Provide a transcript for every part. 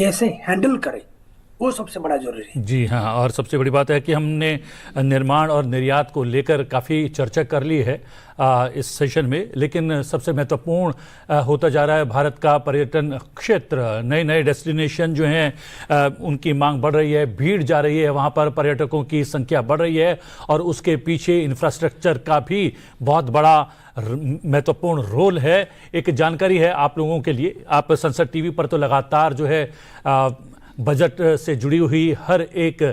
कैसे हैंडल करें, वो सबसे बड़ा जरूरी है। जी हाँ, और सबसे बड़ी बात है कि हमने निर्माण और निर्यात को लेकर काफ़ी चर्चा कर ली है इस सेशन में, लेकिन सबसे महत्वपूर्ण होता जा रहा है भारत का पर्यटन क्षेत्र। नए नए डेस्टिनेशन जो हैं उनकी मांग बढ़ रही है, भीड़ जा रही है, वहाँ पर पर्यटकों की संख्या बढ़ रही है, और उसके पीछे इंफ्रास्ट्रक्चर का भी बहुत बड़ा महत्वपूर्ण रोल है। एक जानकारी है आप लोगों के लिए, आप संसद टीवी पर तो लगातार जो है बजट से जुड़ी हुई हर एक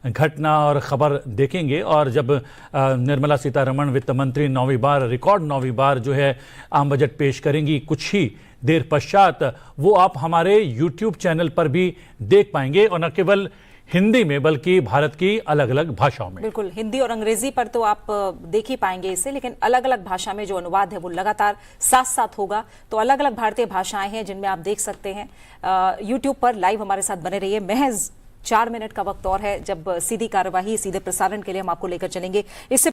घटना और खबर देखेंगे, और जब निर्मला सीतारमण वित्त मंत्री 9वीं बार, रिकॉर्ड 9वीं बार जो है आम बजट पेश करेंगी कुछ ही देर पश्चात, वो आप हमारे YouTube चैनल पर भी देख पाएंगे, और न केवल हिंदी में बल्कि भारत की अलग अलग भाषाओं में। बिल्कुल, हिंदी और अंग्रेजी पर तो आप देख ही पाएंगे इसे, लेकिन अलग अलग भाषा में जो अनुवाद है वो लगातार साथ साथ होगा। तो अलग अलग भारतीय भाषाएं हैं जिनमें आप देख सकते हैं। यूट्यूब पर लाइव हमारे साथ बने रहिए। महज 4 मिनट का वक्त और है जब सीधी कार्यवाही, सीधे प्रसारण के लिए हम आपको लेकर चलेंगे। इससे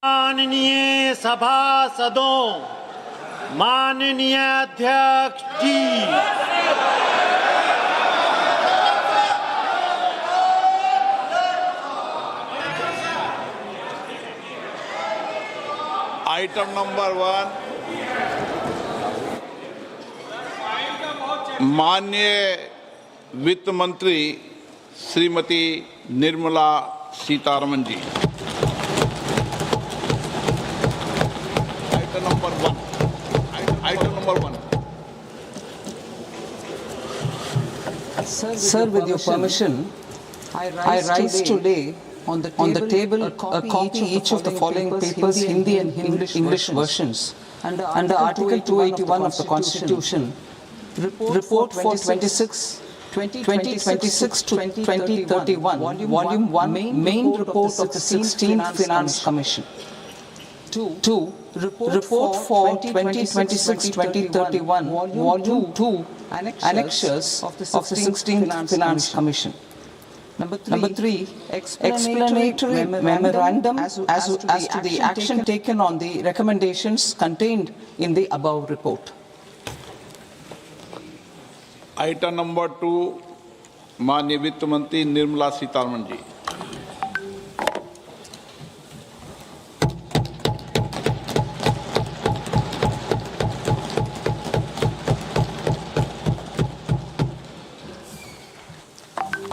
माननीय सभासदों, माननीय अध्यक्ष जी, Item number 1, माननीय वित्त मंत्री श्रीमती निर्मला सीतारमन जी। Item number 1. Item number 1. Sir, with your permission, I rise today on the table a copy each of the following papers, Hindi and English versions, under Article 281 of the Constitution, report for 2026 to 2031, Volume 1, main report of the 16th Finance Commission. 2. Report for 2026-2031, Volume 2, Annexures of the 16th Finance Commission. Number 3, explanatory memorandum as to the action taken on the recommendations contained in the above report. Item number 2, माननीय वित्त मंत्री निर्मला सीतारमन जी।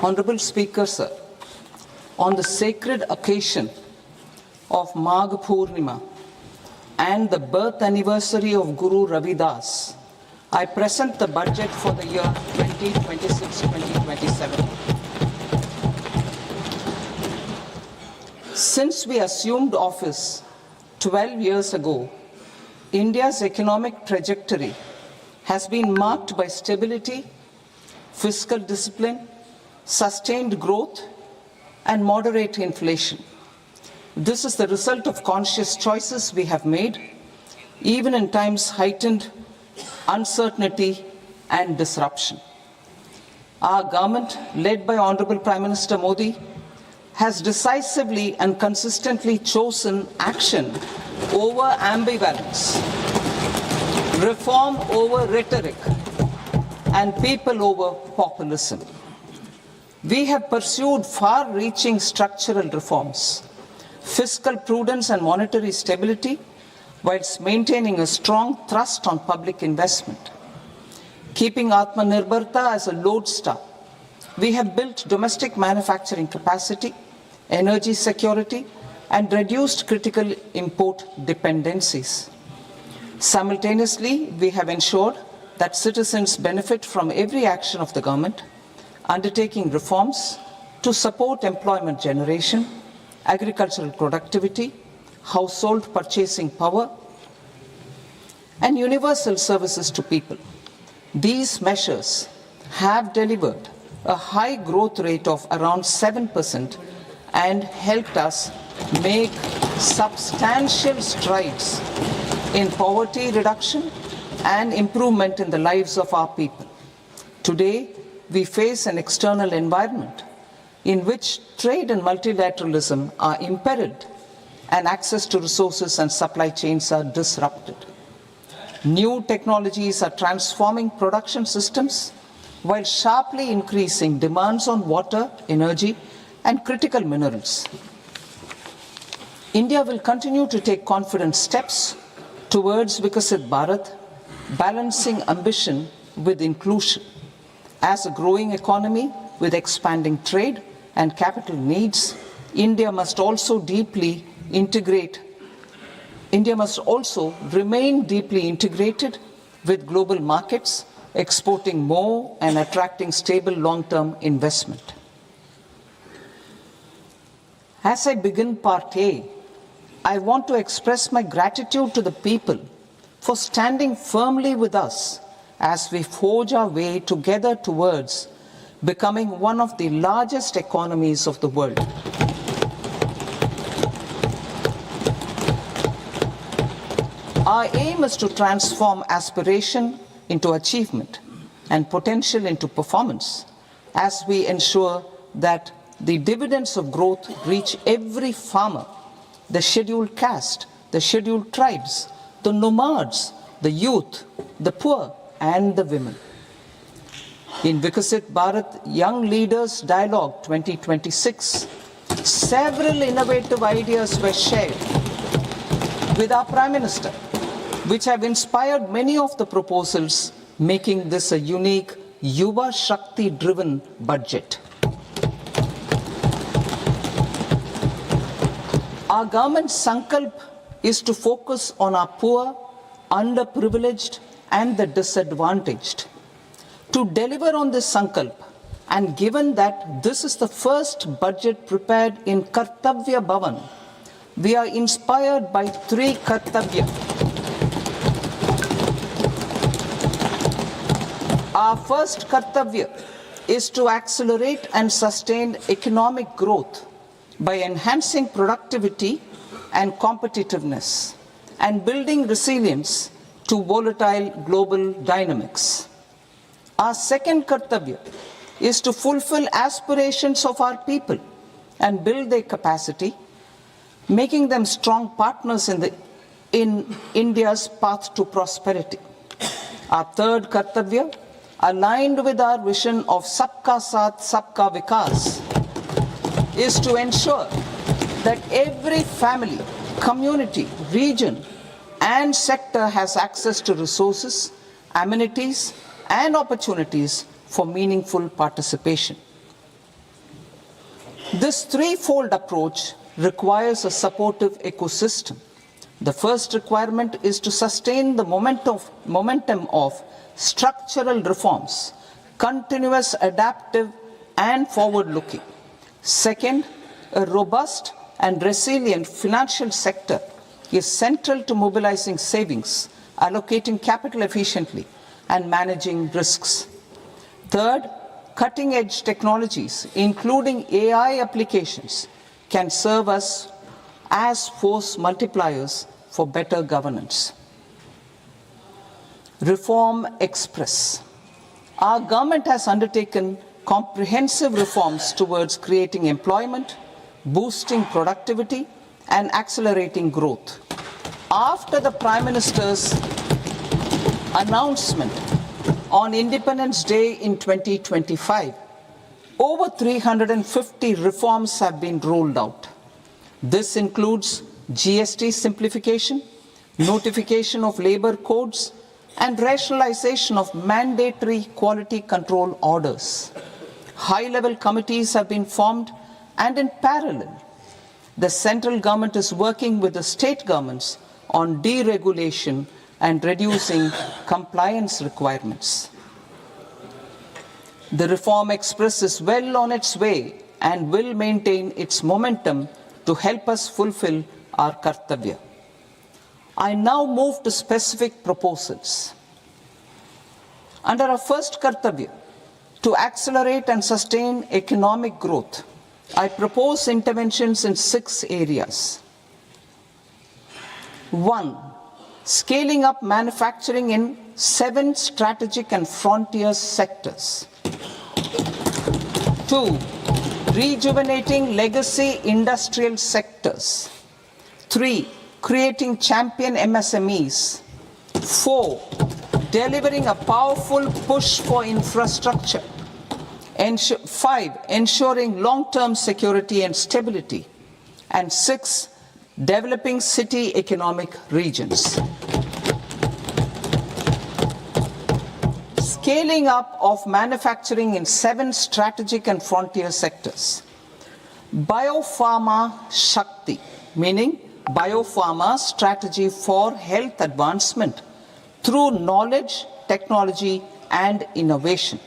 Honorable Speaker, sir, on the sacred occasion of Magh Purnima and the birth anniversary of Guru Ravidas, I present the budget for the year 2026-2027. Since we assumed office 12 years ago, India's economic trajectory has been marked by stability, fiscal discipline, sustained growth, and moderate inflation. This is the result of conscious choices we have made, even in times heightened uncertainty and disruption. Our government, led by Honorable Prime Minister Modi, has decisively and consistently chosen action over ambivalence, reform over rhetoric, and people over populism. We have pursued far-reaching structural reforms, fiscal prudence and monetary stability, whilst maintaining a strong thrust on public investment. Keeping Atmanirbharta as a lodestar, we have built domestic manufacturing capacity, energy security, and reduced critical import dependencies. Simultaneously, we have ensured that citizens benefit from every action of the government, undertaking reforms to support employment generation, agricultural productivity, household purchasing power, and universal services to people. These measures have delivered a high growth rate of around 7% and helped us make substantial strides in poverty reduction and improvement in the lives of our people. Today, we face an external environment in which trade and multilateralism are imperiled and access to resources and supply chains are disrupted. New technologies are transforming production systems while sharply increasing demands on water, energy, and critical minerals. India will continue to take confident steps towards Vikasit Bharat, balancing ambition with inclusion. As a growing economy with expanding trade and capital needs, India must also remain deeply integrated with global markets, exporting more and attracting stable long-term investment. As I begin Part A, I want to express my gratitude to the people for standing firmly with us as we forge our way together towards becoming one of the largest economies of the world. Our aim is to transform aspiration into achievement and potential into performance as we ensure that the dividends of growth reach every farmer, the scheduled caste, the scheduled tribes, the nomads, the youth, the poor, and the women. In Vikasit Bharat Young Leaders Dialogue 2026, several innovative ideas were shared with our Prime Minister, which have inspired many of the proposals, making this a unique Yuva Shakti-driven budget. Our government's sankalp is to focus on our poor, underprivileged, and the disadvantaged. To deliver on this sankalp, and given that this is the first budget prepared in Kartavya Bhavan, we are inspired by three Kartavya. Our first Kartavya is to accelerate and sustain economic growth by enhancing productivity and competitiveness and building resilience to volatile global dynamics. Our second Kartavya is to fulfill aspirations of our people and build their capacity, making them strong partners in India's path to prosperity. Our third Kartavya, aligned with our vision of Sabka Saath, Sabka Vikas, is to ensure that every family, community, region, and sector has access to resources, amenities, and opportunities for meaningful participation. This threefold approach requires a supportive ecosystem. The first requirement is to sustain the momentum of structural reforms, continuous, adaptive, and forward-looking. Second, a robust and resilient financial sector is central to mobilizing savings, allocating capital efficiently, and managing risks. Third, cutting-edge technologies, including AI applications, can serve us as force multipliers for better governance. Reform Express. Our government has undertaken comprehensive reforms towards creating employment, boosting productivity, and accelerating growth. After the Prime Minister's announcement on Independence Day in 2025, over 350 reforms have been rolled out. This includes GST simplification, notification of labor codes, and rationalization of mandatory quality control orders. High-level committees have been formed, and in parallel, the central government is working with the state governments on deregulation and reducing compliance requirements. The Reform Express is well on its way and will maintain its momentum to help us fulfill our Kartavya. I now move to specific proposals. Under our first Kartavya, to accelerate and sustain economic growth, I propose interventions in 6 areas. 1. Scaling up manufacturing in 7 strategic and frontier sectors. 2. Rejuvenating legacy industrial sectors. 3. Creating champion MSMEs. 4. Delivering a powerful push for infrastructure. 5. Ensuring long-term security and stability. And 6. Developing city economic regions. Scaling up of manufacturing in 7 strategic and frontier sectors. Biopharma Shakti, meaning biopharma strategy for health advancement through knowledge, technology, and innovation.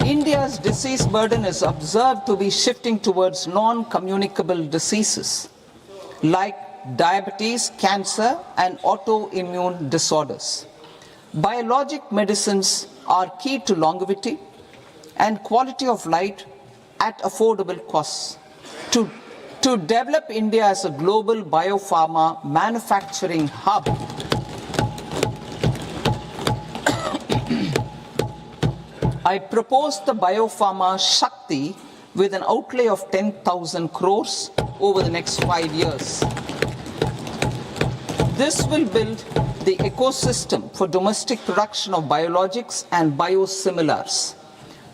India's disease burden is observed to be shifting towards non-communicable diseases like diabetes, cancer, and autoimmune disorders. Biologic medicines are key to longevity and quality of life at affordable costs. To develop India as a global biopharma manufacturing hub, I propose the Biopharma Shakti with an outlay of 10,000 crores over the next 5 years. This will build the ecosystem for domestic production of biologics and biosimilars.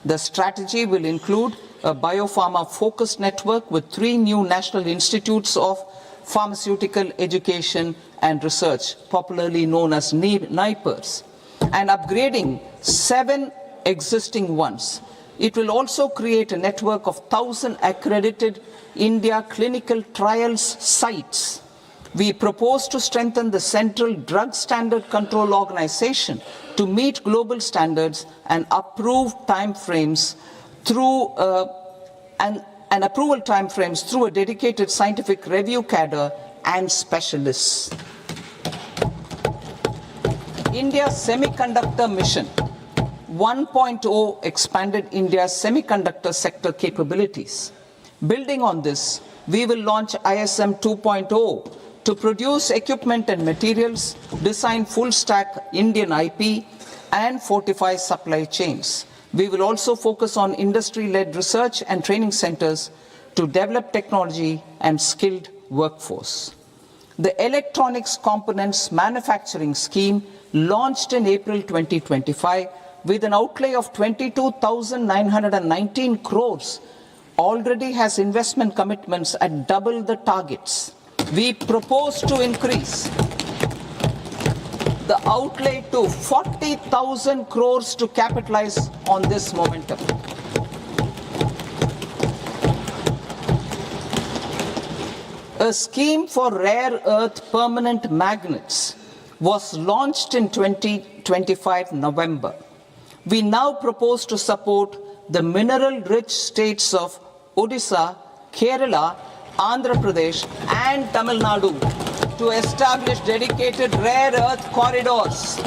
The strategy will include a biopharma-focused network with 3 new national institutes of pharmaceutical education and research, popularly known as NIPERS, and upgrading 7 existing ones. It will also create a network of 1,000 accredited India clinical trials sites. We propose to strengthen the Central Drug Standard Control Organization to meet global standards and approve timeframes through and approval timeframes through a dedicated scientific review cadre and specialists. India's semiconductor mission 1.0 expanded India's semiconductor sector capabilities. Building on this, we will launch ISM 2.0 to produce equipment and materials, design full-stack Indian IP, and fortify supply chains. We will also focus on industry-led research and training centers to develop technology and skilled workforce. The Electronics Components Manufacturing Scheme, launched in April 2025 with an outlay of 22,919 crores, already has investment commitments at double the targets. We propose to increase the outlay to 40,000 crores to capitalize on this momentum. A scheme for rare earth permanent magnets was launched in 2025 November. We now propose to support the mineral-rich states of Odisha, Kerala, Andhra Pradesh and Tamil Nadu to establish dedicated rare earth corridors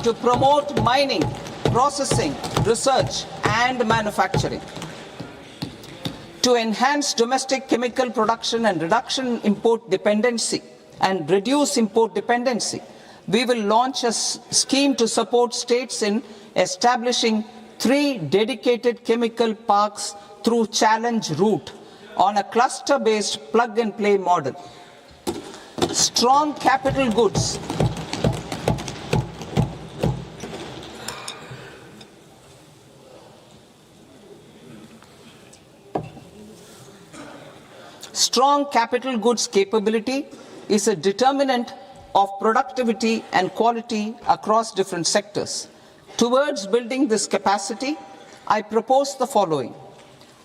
to promote mining, processing, research and manufacturing. To enhance domestic chemical production and reduce import dependency, we will launch a scheme to support states in establishing 3 dedicated chemical parks through challenge route on a cluster-based plug-and-play model. Strong capital goods. Strong capital goods capability is a determinant of productivity and quality across different sectors. Towards building this capacity, I propose the following.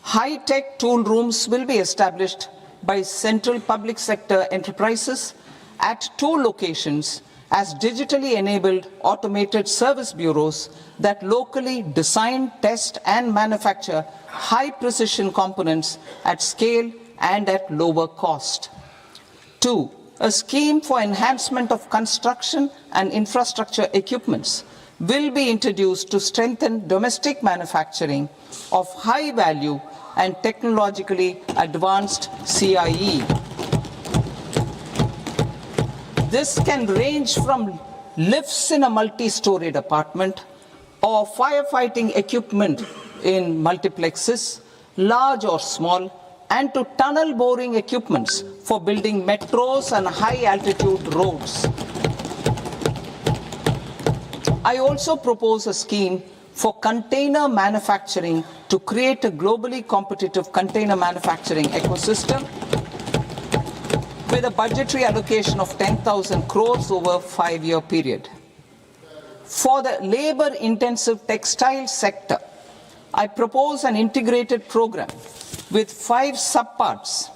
High-tech tool rooms will be established by central public sector enterprises at 2 locations as digitally enabled automated service bureaus that locally design, test and manufacture high-precision components at scale and at lower cost. 2. A scheme for enhancement of construction and infrastructure equipments will be introduced to strengthen domestic manufacturing of high value and technologically advanced CIE. This can range from lifts in a multi-storied apartment or firefighting equipment in multiplexes, large or small, and to tunnel boring equipments for building metros and high-altitude roads. I also propose a scheme for container manufacturing to create a globally competitive container manufacturing ecosystem with a budgetary allocation of 10,000 crores over a 5-year period. For the labor-intensive textile sector, I propose an integrated program with 5 subparts.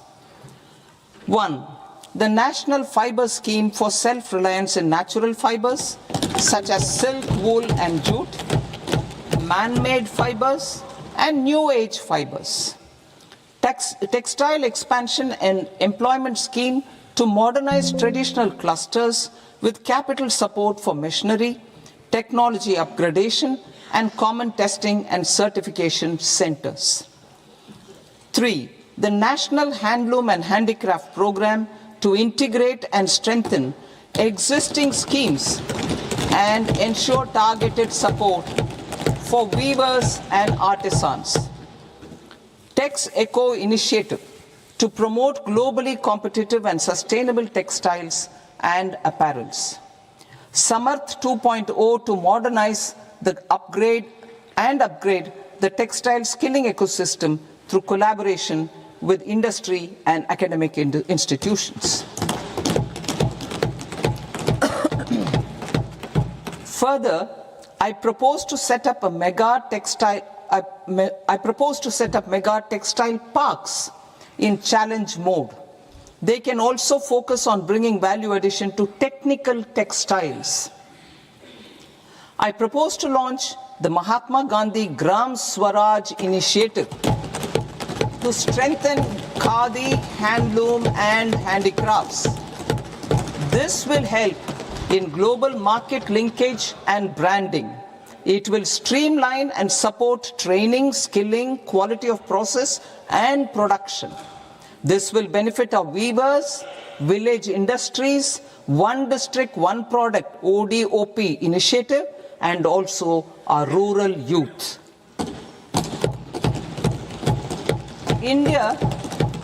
1. The National Fiber Scheme for self-reliance in natural fibers, such as silk, wool and jute, man-made fibers, and new age fibers. Textile expansion and employment scheme to modernize traditional clusters with capital support for machinery, technology upgradation, and common testing and certification centers. 3. The National Handloom and Handicraft Program to integrate and strengthen existing schemes and ensure targeted support for weavers and artisans. Tex Eco Initiative to promote globally competitive and sustainable textiles and apparels. Samarth 2.0 to modernize the upgrade the textile skilling ecosystem through collaboration with industry and academic institutions. Further, I propose to set up mega textile parks in challenge mode. They can also focus on bringing value addition to technical textiles. I propose to launch the Mahatma Gandhi Gram Swaraj initiative to strengthen khadi, handloom and handicrafts. This will help in global market linkage and branding. It will streamline and support training, skilling, quality of process and production. This will benefit our weavers, village industries, one district, one product ODOP initiative and also our rural youth. India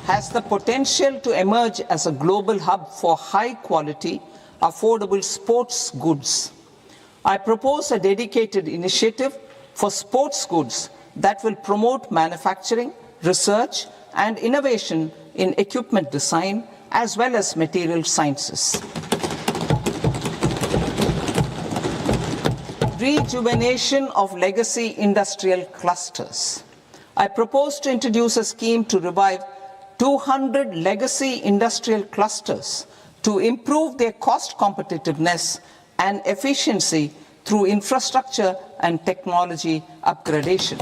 has the potential to emerge as a global hub for high quality, affordable sports goods. I propose a dedicated initiative for sports goods that will promote manufacturing, research and innovation in equipment design as well as material sciences. Rejuvenation of legacy industrial clusters. I propose to introduce a scheme to revive 200 legacy industrial clusters to improve their cost competitiveness and efficiency through infrastructure and technology upgradation.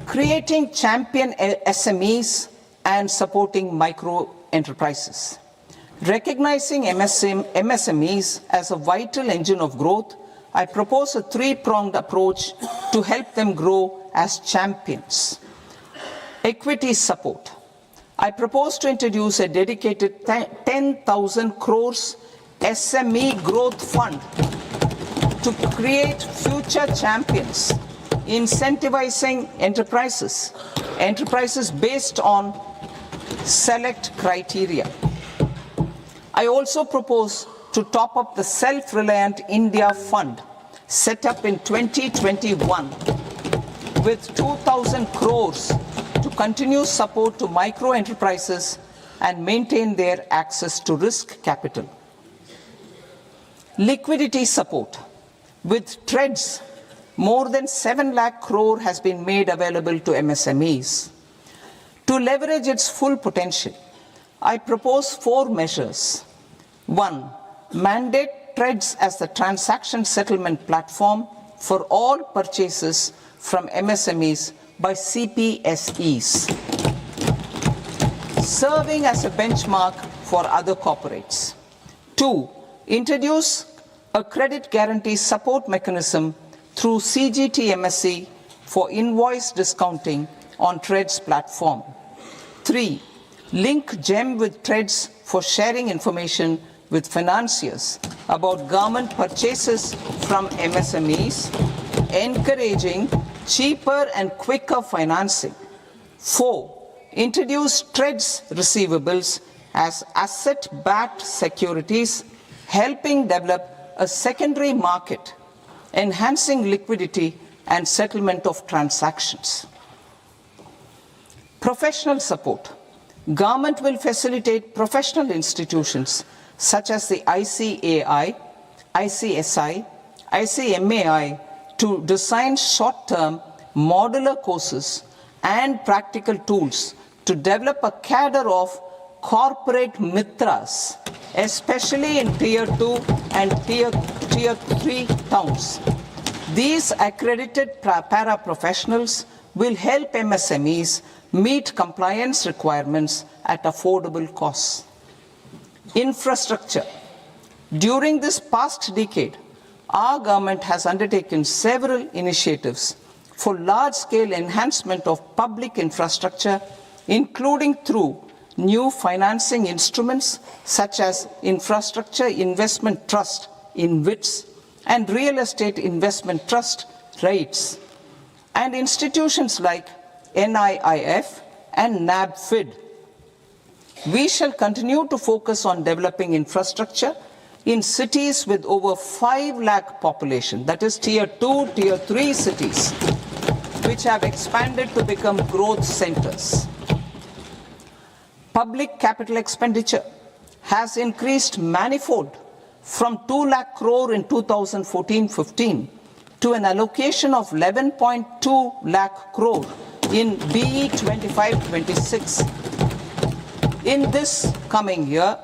Creating champion SMEs and supporting micro enterprises. Recognizing MSMEs as a vital engine of growth, I propose a three-pronged approach to help them grow as champions. Equity support. I propose to introduce a dedicated 10,000 crores SME growth fund to create future champions, incentivizing enterprises based on select criteria. I also propose to top up the Self-Reliant India Fund set up in 2021 with 2,000 crores to continue support to micro enterprises and maintain their access to risk capital. Liquidity support. With TREDS, more than 7 lakh crore has been made available to MSMEs. To leverage its full potential, I propose 4 measures. 1. Mandate TREDS as the transaction settlement platform for all purchases from MSMEs by CPSEs, serving as a benchmark for other corporates. 2. Introduce a credit guarantee support mechanism through CGTMSE for invoice discounting on TREDS platform. 3. Link GEM with TREDS for sharing information with financiers about government purchases from MSMEs, encouraging cheaper and quicker financing. 4. Introduce TREDS receivables as asset-backed securities, helping develop a secondary market, enhancing liquidity and settlement of transactions. Professional support. Government will facilitate professional institutions such as the ICAI, ICSI, ICMAI to design short-term modular courses and practical tools to develop a cadre of corporate mitras, especially in Tier 2 and Tier 3 towns. These accredited para-professionals will help MSMEs meet compliance requirements at affordable costs. Infrastructure. During this past decade, our government has undertaken several initiatives for large-scale enhancement of public infrastructure, including through new financing instruments such as Infrastructure Investment Trust (InvITs) and Real Estate Investment Trust (REITs), and institutions like NIIF and NABFID. We shall continue to focus on developing infrastructure in cities with over 5 lakh population, that is Tier 2, Tier 3 cities, which have expanded to become growth centers. Public capital expenditure has increased manifold from 2 lakh crore in 2014-15 to an allocation of 11.2 lakh crore in BE 25-26. In this coming year,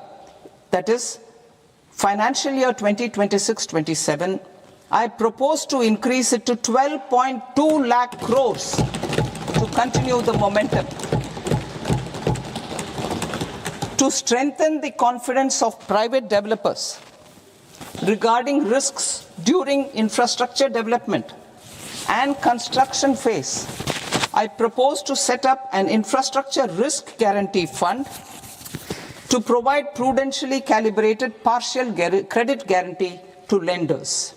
that is financial year 2026-27, I propose to increase it to 12.2 lakh crores to continue the momentum. To strengthen the confidence of private developers regarding risks during infrastructure development and construction phase, I propose to set up an infrastructure risk guarantee fund to provide prudentially calibrated partial credit guarantee to lenders.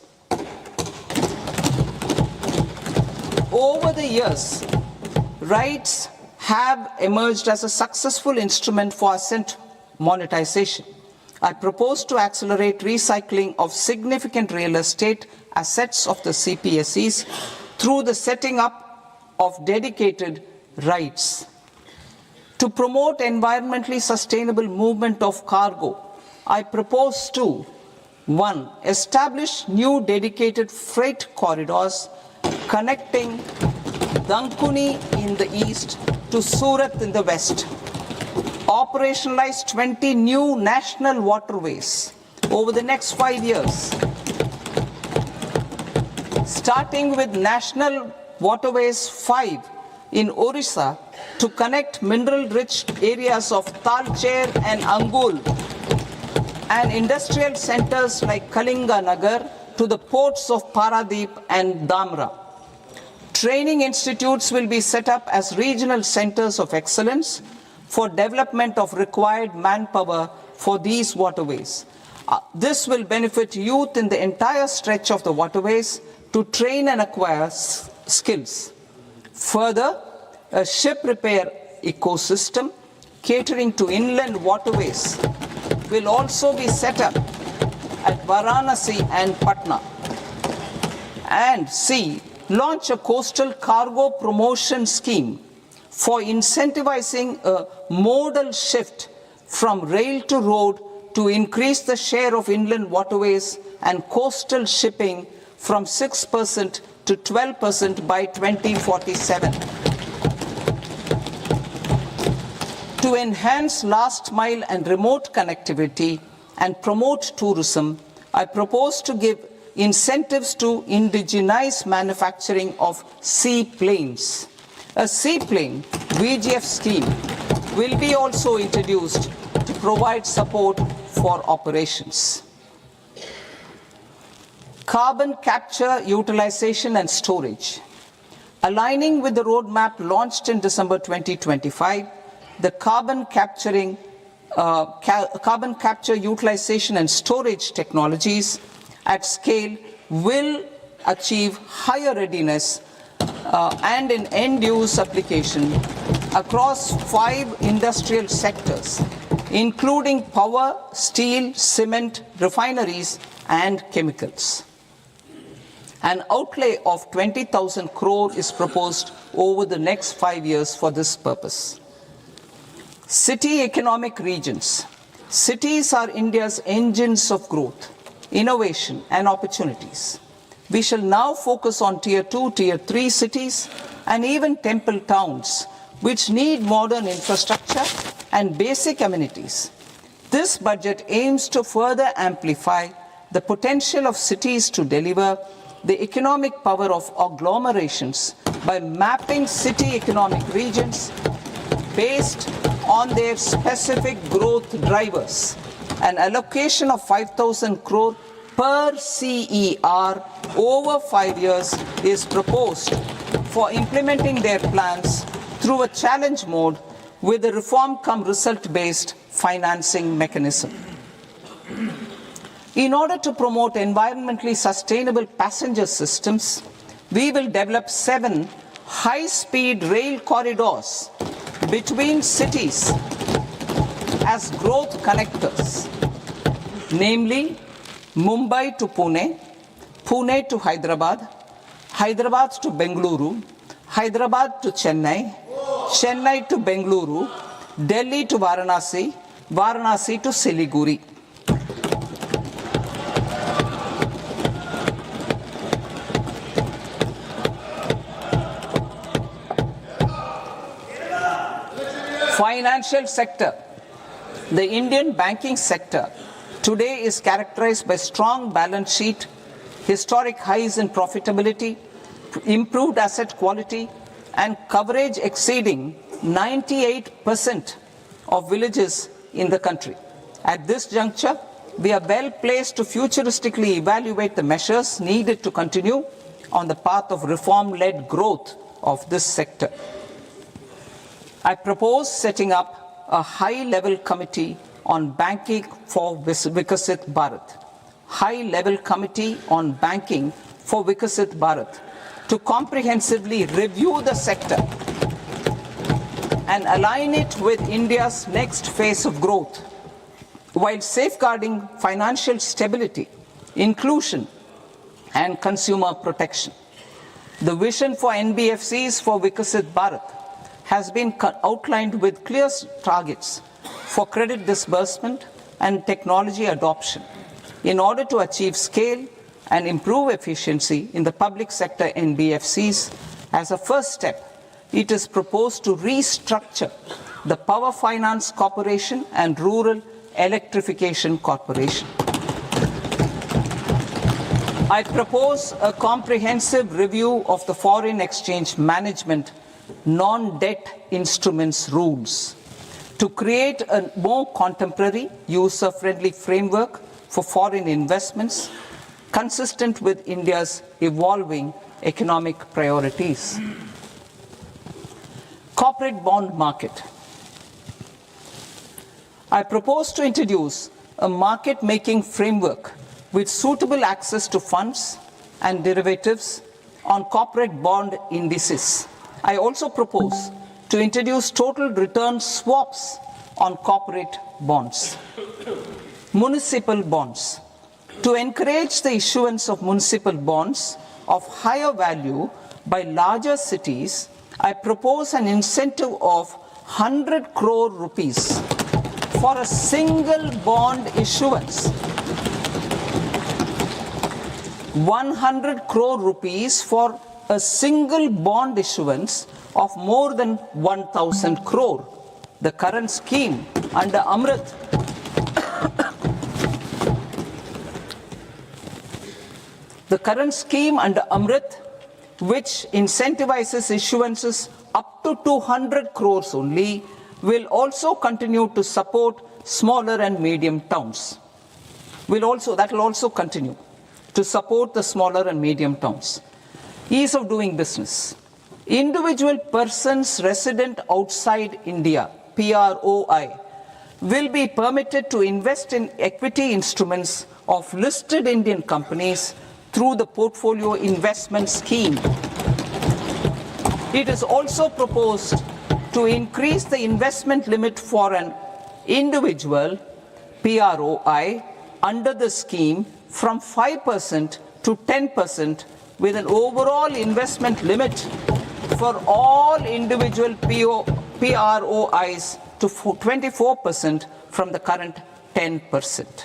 Over the years, REITs have emerged as a successful instrument for asset monetization. I propose to accelerate recycling of significant real estate assets of the CPSEs through the setting up of dedicated REITs. To promote environmentally sustainable movement of cargo, I propose to 1. Establish new dedicated freight corridors connecting Dankuni in the east to Surat in the west. Operationalize 20 new national waterways over the next 5 years. Starting with National Waterways 5 in Orissa to connect mineral-rich areas of Talcher and Angul and industrial centers like Kalinga Nagar to the ports of Paradeep and Dhamra. Training institutes will be set up as regional centers of excellence for development of required manpower for these waterways. This will benefit youth in the entire stretch of the waterways to train and acquire skills. Further, a ship repair ecosystem catering to inland waterways will also be set up at Varanasi and Patna. And C, launch a coastal cargo promotion scheme for incentivizing a modal shift from rail to road to increase the share of inland waterways and coastal shipping from 6% to 12% by 2047. To enhance last mile and remote connectivity and promote tourism, I propose to give incentives to indigenize manufacturing of seaplanes. A seaplane VGF scheme will be also introduced to provide support for operations. Carbon capture, utilization and storage. Aligning with the roadmap launched in December 2025, the carbon capture, utilization and storage technologies at scale will achieve higher readiness and in end-use application across 5 industrial sectors, including power, steel, cement, refineries, and chemicals. An outlay of 20,000 crore is proposed over the next 5 years for this purpose. City economic regions. Cities are India's engines of growth, innovation, and opportunities. We shall now focus on Tier 2, Tier 3 cities, and even temple towns, which need modern infrastructure and basic amenities. This budget aims to further amplify the potential of cities to deliver the economic power of agglomerations by mapping city economic regions based on their specific growth drivers. An allocation of 5,000 crore per CER over 5 years is proposed for implementing their plans through a challenge mode with a reform-cum-result-based financing mechanism. In order to promote environmentally sustainable passenger systems, we will develop 7 high-speed rail corridors between cities as growth connectors, namely Mumbai to Pune, Pune to Hyderabad, Hyderabad to Bengaluru, Hyderabad to Chennai, Chennai to Bengaluru, Delhi to Varanasi, Varanasi to Siliguri. Financial sector. The Indian banking sector today is characterized by strong balance sheet, historic highs in profitability, improved asset quality, and coverage exceeding 98% of villages in the country. At this juncture, we are well placed to futuristically evaluate the measures needed to continue on the path of reform-led growth of this sector. I propose setting up a high-level committee on banking for Vikasit Bharat. High-level committee on banking for Vikasit Bharat to comprehensively review the sector and align it with India's next phase of growth, while safeguarding financial stability, inclusion, and consumer protection. The vision for NBFCs for Vikasit Bharat has been outlined with clear targets for credit disbursement and technology adoption in order to achieve scale and improve efficiency in the public sector NBFCs. As a first step, it is proposed to restructure the Power Finance Corporation and Rural Electrification Corporation. I propose a comprehensive review of the foreign exchange management non-debt instruments rules to create a more contemporary, user-friendly framework for foreign investments consistent with India's evolving economic priorities. Corporate bond market. I propose to introduce a market-making framework with suitable access to funds and derivatives on corporate bond indices. I also propose to introduce total return swaps on corporate bonds. Municipal bonds. To encourage the issuance of municipal bonds of higher value by larger cities, I propose an incentive of 100 crore rupees for a single bond issuance. 100 crore rupees for a single bond issuance of more than 1,000 crore. The current scheme under Amrit which incentivizes issuances up to 200 crores only, will also continue to support smaller and medium towns. That will also continue to support the smaller and medium towns. Ease of doing business. Individual persons resident outside India, PROI, will be permitted to invest in equity instruments of listed Indian companies through the portfolio investment scheme. It is also proposed to increase the investment limit for an individual PROI under the scheme from 5% to 10%, with an overall investment limit for all individual PROIs to 24% from the current 10%.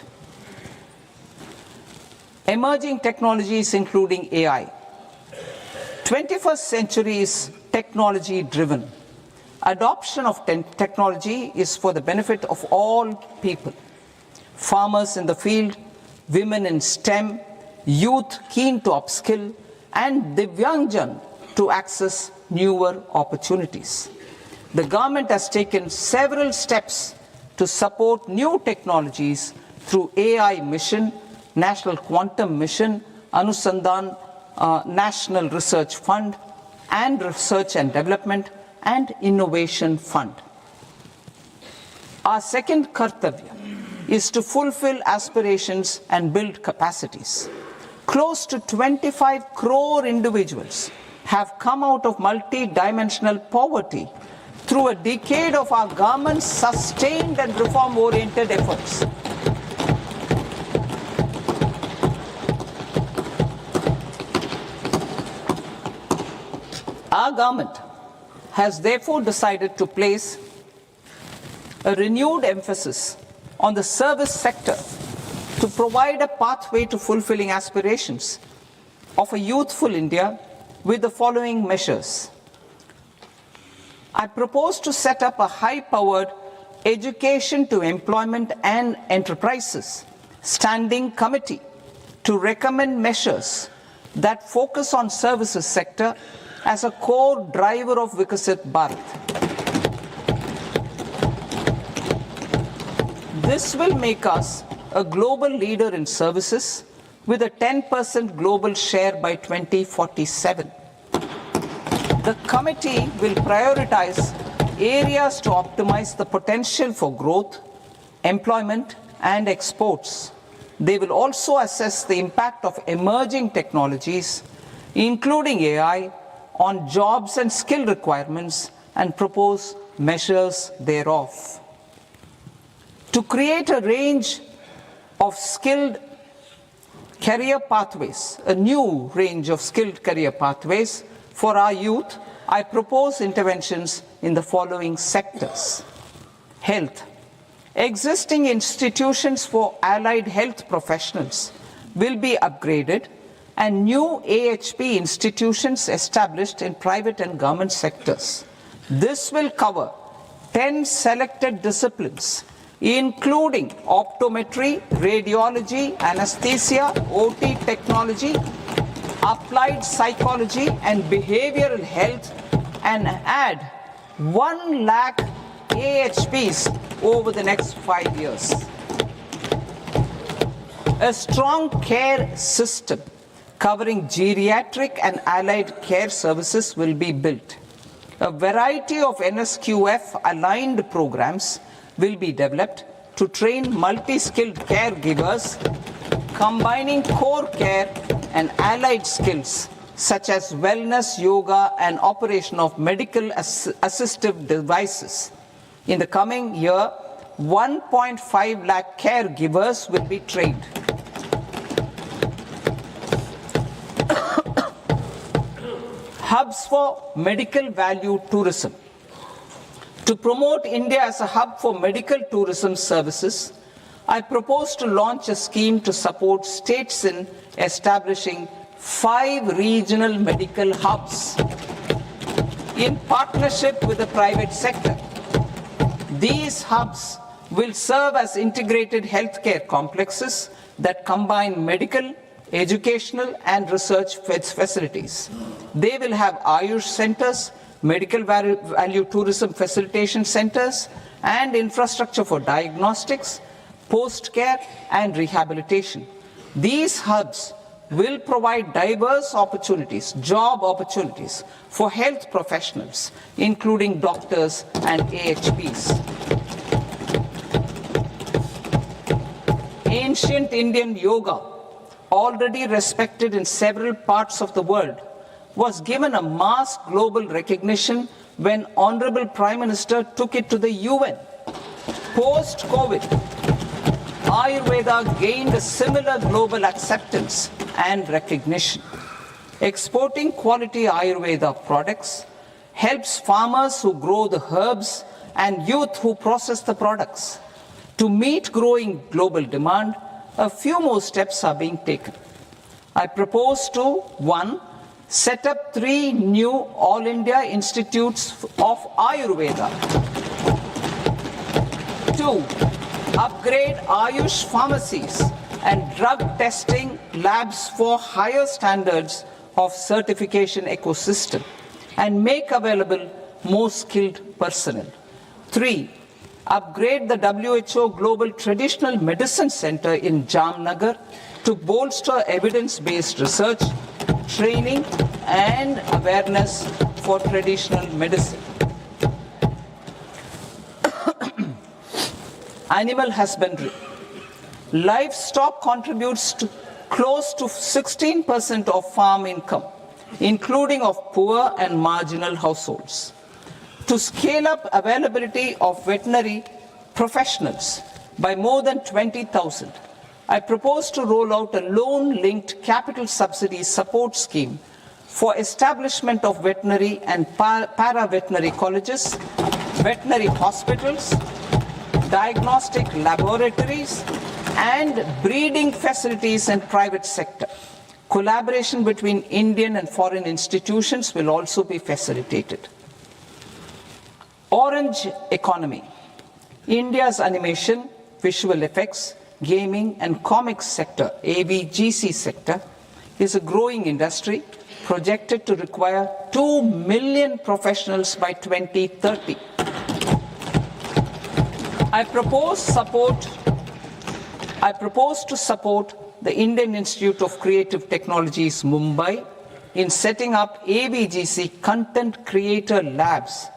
Emerging technologies including AI. 21st century is technology driven. Adoption of technology is for the benefit of all people. Farmers in the field, women in STEM, youth keen to upskill, and Divyangjan to access newer opportunities. The government has taken several steps to support new technologies through AI Mission, National Quantum Mission, Anusandhan National Research Fund, and Research and Development and Innovation Fund. Our second kartavya is to fulfill aspirations and build capacities. Close to 25 crore individuals have come out of multi-dimensional poverty through a decade of our government's sustained and reform-oriented efforts. Our government has therefore decided to place a renewed emphasis on the service sector to provide a pathway to fulfilling aspirations of a youthful India with the following measures. I propose to set up a high-powered Education to Employment and Enterprises Standing Committee to recommend measures that focus on services sector as a core driver of Viksit Bharat. This will make us a global leader in services with a 10% global share by 2047. The committee will prioritize areas to optimize the potential for growth, employment, and exports. They will also assess the impact of emerging technologies, including AI, on jobs and skill requirements and propose measures thereof. To create a range of skilled career pathways, a new range of skilled career pathways for our youth, I propose interventions in the following sectors. Health. Existing institutions for allied health professionals will be upgraded and new AHP institutions established in private and government sectors. This will cover 10 selected disciplines, including optometry, radiology, anesthesia, OT technology, applied psychology and behavioral health, and add 1 lakh AHPs over the next 5 years. A strong care system covering geriatric and allied care services will be built. A variety of NSQF aligned programs will be developed to train multi-skilled caregivers, combining core care and allied skills such as wellness, yoga, and operation of medical assistive devices. In the coming year, 1.5 lakh caregivers will be trained. Hubs for medical value tourism. To promote India as a hub for medical tourism services, I propose to launch a scheme to support states in establishing 5 regional medical hubs in partnership with the private sector. These hubs will serve as integrated healthcare complexes that combine medical, educational, and research facilities. They will have Ayush centers, medical value tourism facilitation centers, and infrastructure for diagnostics, post-care, and rehabilitation. These hubs will provide diverse opportunities, job opportunities for health professionals, including doctors and AHPs. Ancient Indian yoga, already respected in several parts of the world, was given a mass global recognition when Honorable Prime Minister took it to the UN. Post-COVID, Ayurveda gained a similar global acceptance and recognition. Exporting quality Ayurveda products helps farmers who grow the herbs and youth who process the products. To meet growing global demand, a few more steps are being taken. I propose to 1. Set up 3 new All India Institutes of Ayurveda. 2. Upgrade Ayush pharmacies and drug testing labs for higher standards of certification ecosystem and make available more skilled personnel. 3. Upgrade the WHO Global Traditional Medicine Center in Jamnagar to bolster evidence-based research, training, and awareness for traditional medicine. Animal husbandry. Livestock contributes to close to 16% of farm income, including of poor and marginal households. To scale up availability of veterinary professionals by more than 20,000, I propose to roll out a loan-linked capital subsidy support scheme for establishment of veterinary and para-veterinary colleges, veterinary hospitals, diagnostic laboratories, and breeding facilities in private sector. Collaboration between Indian and foreign institutions will also be facilitated. Orange economy. India's animation, visual effects, gaming and comics sector, AVGC sector, is a growing industry projected to require 2 million professionals by 2030. I propose to support the Indian Institute of Creative Technologies, Mumbai, in setting up AVGC content creator labs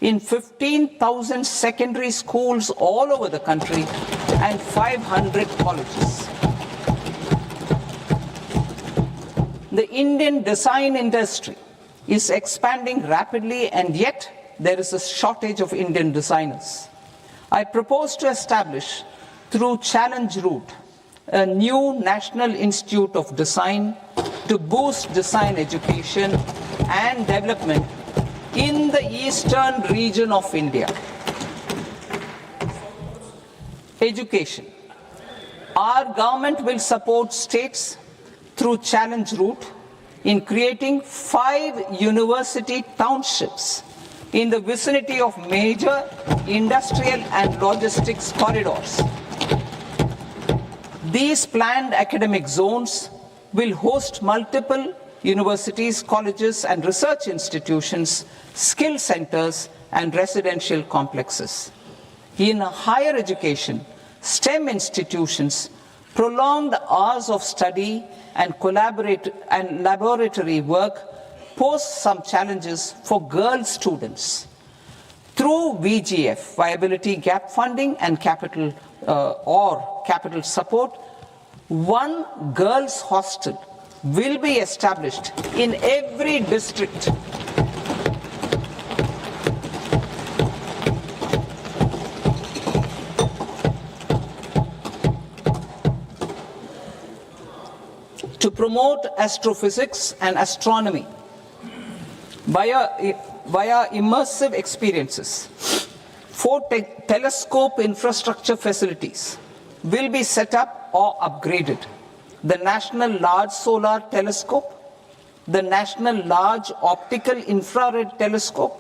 in 15,000 secondary schools all over the country and 500 colleges. The Indian design industry is expanding rapidly, and yet there is a shortage of Indian designers. I propose to establish, through challenge route, a new National Institute of Design to boost design education and development in the eastern region of India. Education. Our government will support states through challenge route in creating 5 university townships in the vicinity of major industrial and logistics corridors. These planned academic zones will host multiple universities, colleges and research institutions, skill centers and residential complexes. In higher education, STEM institutions, prolonged hours of study and laboratory work pose some challenges for girl students. Through VGF, Viability Gap Funding and capital support, one girls' hostel will be established in every district. To promote astrophysics and astronomy via immersive experiences. 4 telescope infrastructure facilities will be set up or upgraded. The National Large Solar Telescope, the National Large Optical Infrared Telescope,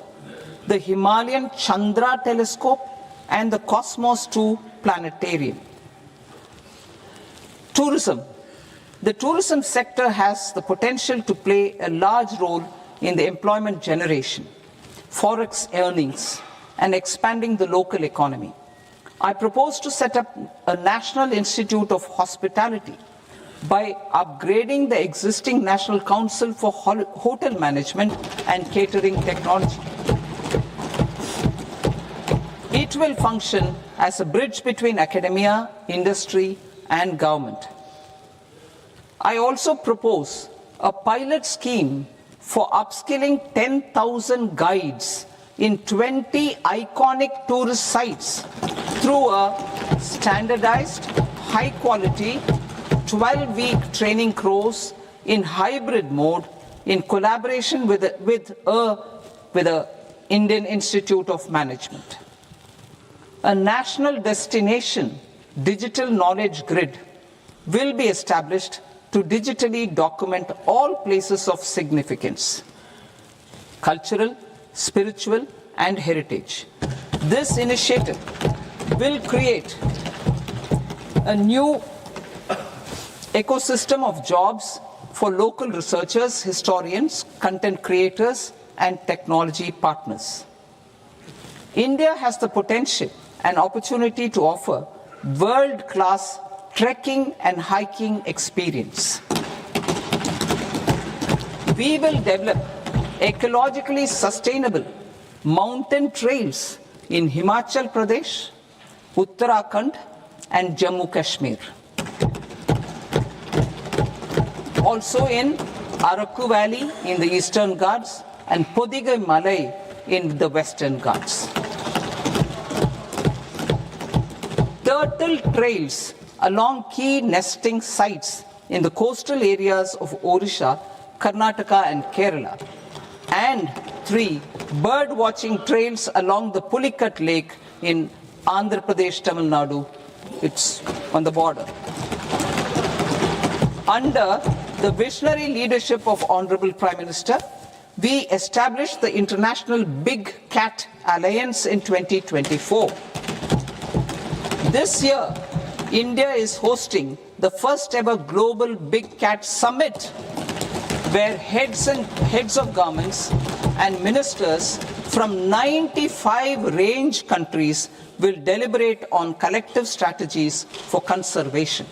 the Himalayan Chandra Telescope, and the Cosmos 2 Planetarium. Tourism. The tourism sector has the potential to play a large role in the employment generation, forex earnings, and expanding the local economy. I propose to set up a National Institute of Hospitality by upgrading the existing National Council for Hotel Management and Catering Technology. It will function as a bridge between academia, industry, and government. I also propose a pilot scheme for upskilling 10,000 guides in 20 iconic tourist sites through a standardized, high-quality, 12-week training course in hybrid mode in collaboration with the Indian Institute of Management. A national destination digital knowledge grid will be established to digitally document all places of significance, cultural, spiritual, and heritage. This initiative will create a new ecosystem of jobs for local researchers, historians, content creators, and technology partners. India has the potential and opportunity to offer world-class trekking and hiking experience. We will develop ecologically sustainable mountain trails in Himachal Pradesh, Uttarakhand, and Jammu Kashmir. Also in Araku Valley in the Eastern Ghats and Podigai Malai in the Western Ghats. Turtle trails along key nesting sites in the coastal areas of Odisha Karnataka and Kerala. And 3, bird watching trails along the Pulikat Lake in Andhra Pradesh, Tamil Nadu. It's on the border. Under the visionary leadership of Honorable Prime Minister, we established the International Big Cat Alliance in 2024. This year, India is hosting the first ever Global Big Cat Summit, where heads of governments and ministers from 95 range countries will deliberate on collective strategies for conservation.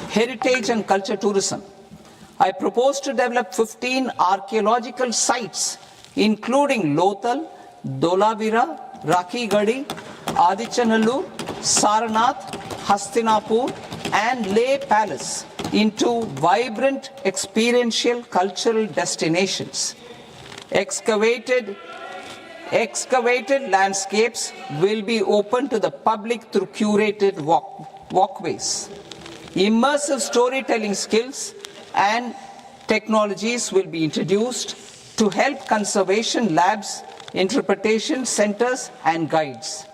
Heritage and culture tourism. I propose to develop 15 archaeological sites, including Lothal, Dolavira, Rakhi-Gadi, Adichanallur, Saranath, Hastinapur, and Leh Palace into vibrant experiential cultural destinations. Excavated landscapes will be open to the public through curated walkways. Immersive storytelling skills and technologies will be introduced to help conservation labs, interpretation centers, and guides.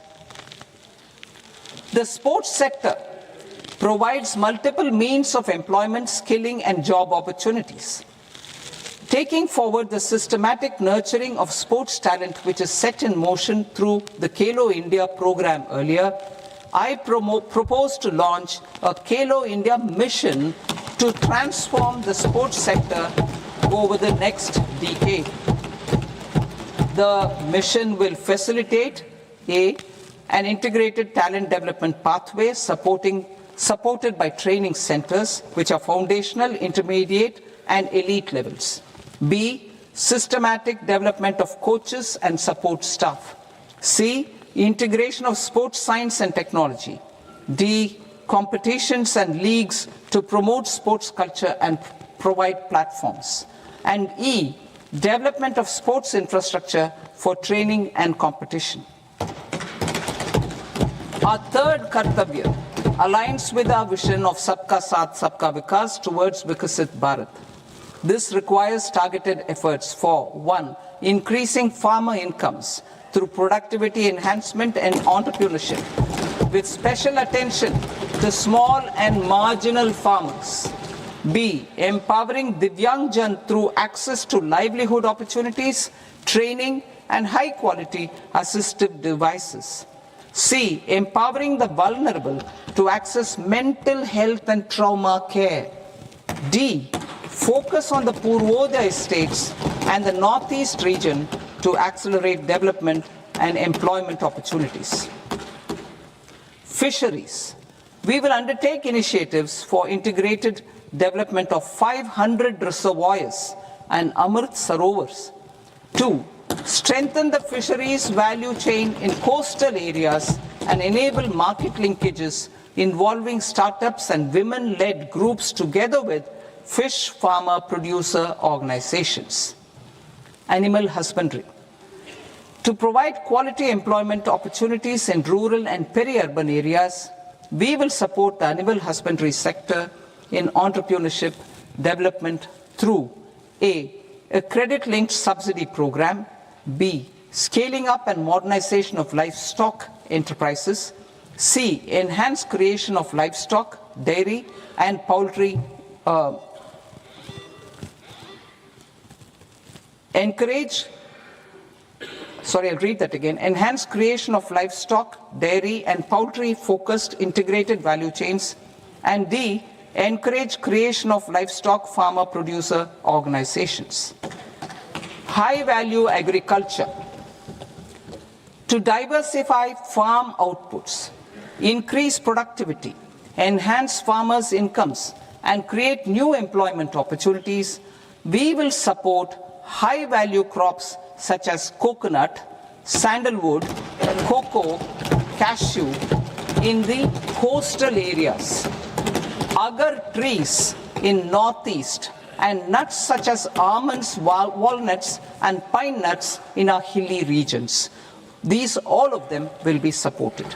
The sports sector provides multiple means of employment, skilling, and job opportunities. Taking forward the systematic nurturing of sports talent, which is set in motion through the Khelo India program earlier, I propose to launch a Khelo India mission to transform the sports sector over the next decade. The mission will facilitate an integrated talent development pathway supported by training centers, which are foundational, intermediate, and elite levels. B, systematic development of coaches and support staff. C, integration of sports science and technology. D, competitions and leagues to promote sports culture and provide platforms. And E, development of sports infrastructure for training and competition. Our third Kartavya aligns with our vision of Sabka Saath, Sabka Vikas towards Vikasit Bharat. This requires targeted efforts for 1, increasing farmer incomes through productivity enhancement and entrepreneurship, with special attention to small and marginal farmers. B, empowering Divyangjan through access to livelihood opportunities, training, and high-quality assistive devices. C, empowering the vulnerable to access mental health and trauma care. D, focus on the Purvodaya states and the Northeast region to accelerate development and employment opportunities. Fisheries. We will undertake initiatives for integrated development of 500 reservoirs and Amrit Sarovars. 2, strengthen the fisheries value chain in coastal areas and enable market linkages involving startups and women-led groups together with fish farmer producer organizations. Animal husbandry. To provide quality employment opportunities in rural and peri-urban areas, we will support the animal husbandry sector in entrepreneurship development through A, credit-linked subsidy program, B, scaling up and modernization of livestock enterprises, C, enhanced creation of livestock, dairy, and poultry enhanced creation of livestock, dairy, and poultry-focused integrated value chains, and D, encourage creation of livestock farmer-producer organizations. High-value agriculture. To diversify farm outputs, increase productivity, enhance farmers' incomes, and create new employment opportunities, we will support high-value crops such as coconut, sandalwood, cocoa, cashew in the coastal areas, agar trees in northeast, and nuts such as almonds, walnuts, and pine nuts in our hilly regions. These, all of them, will be supported.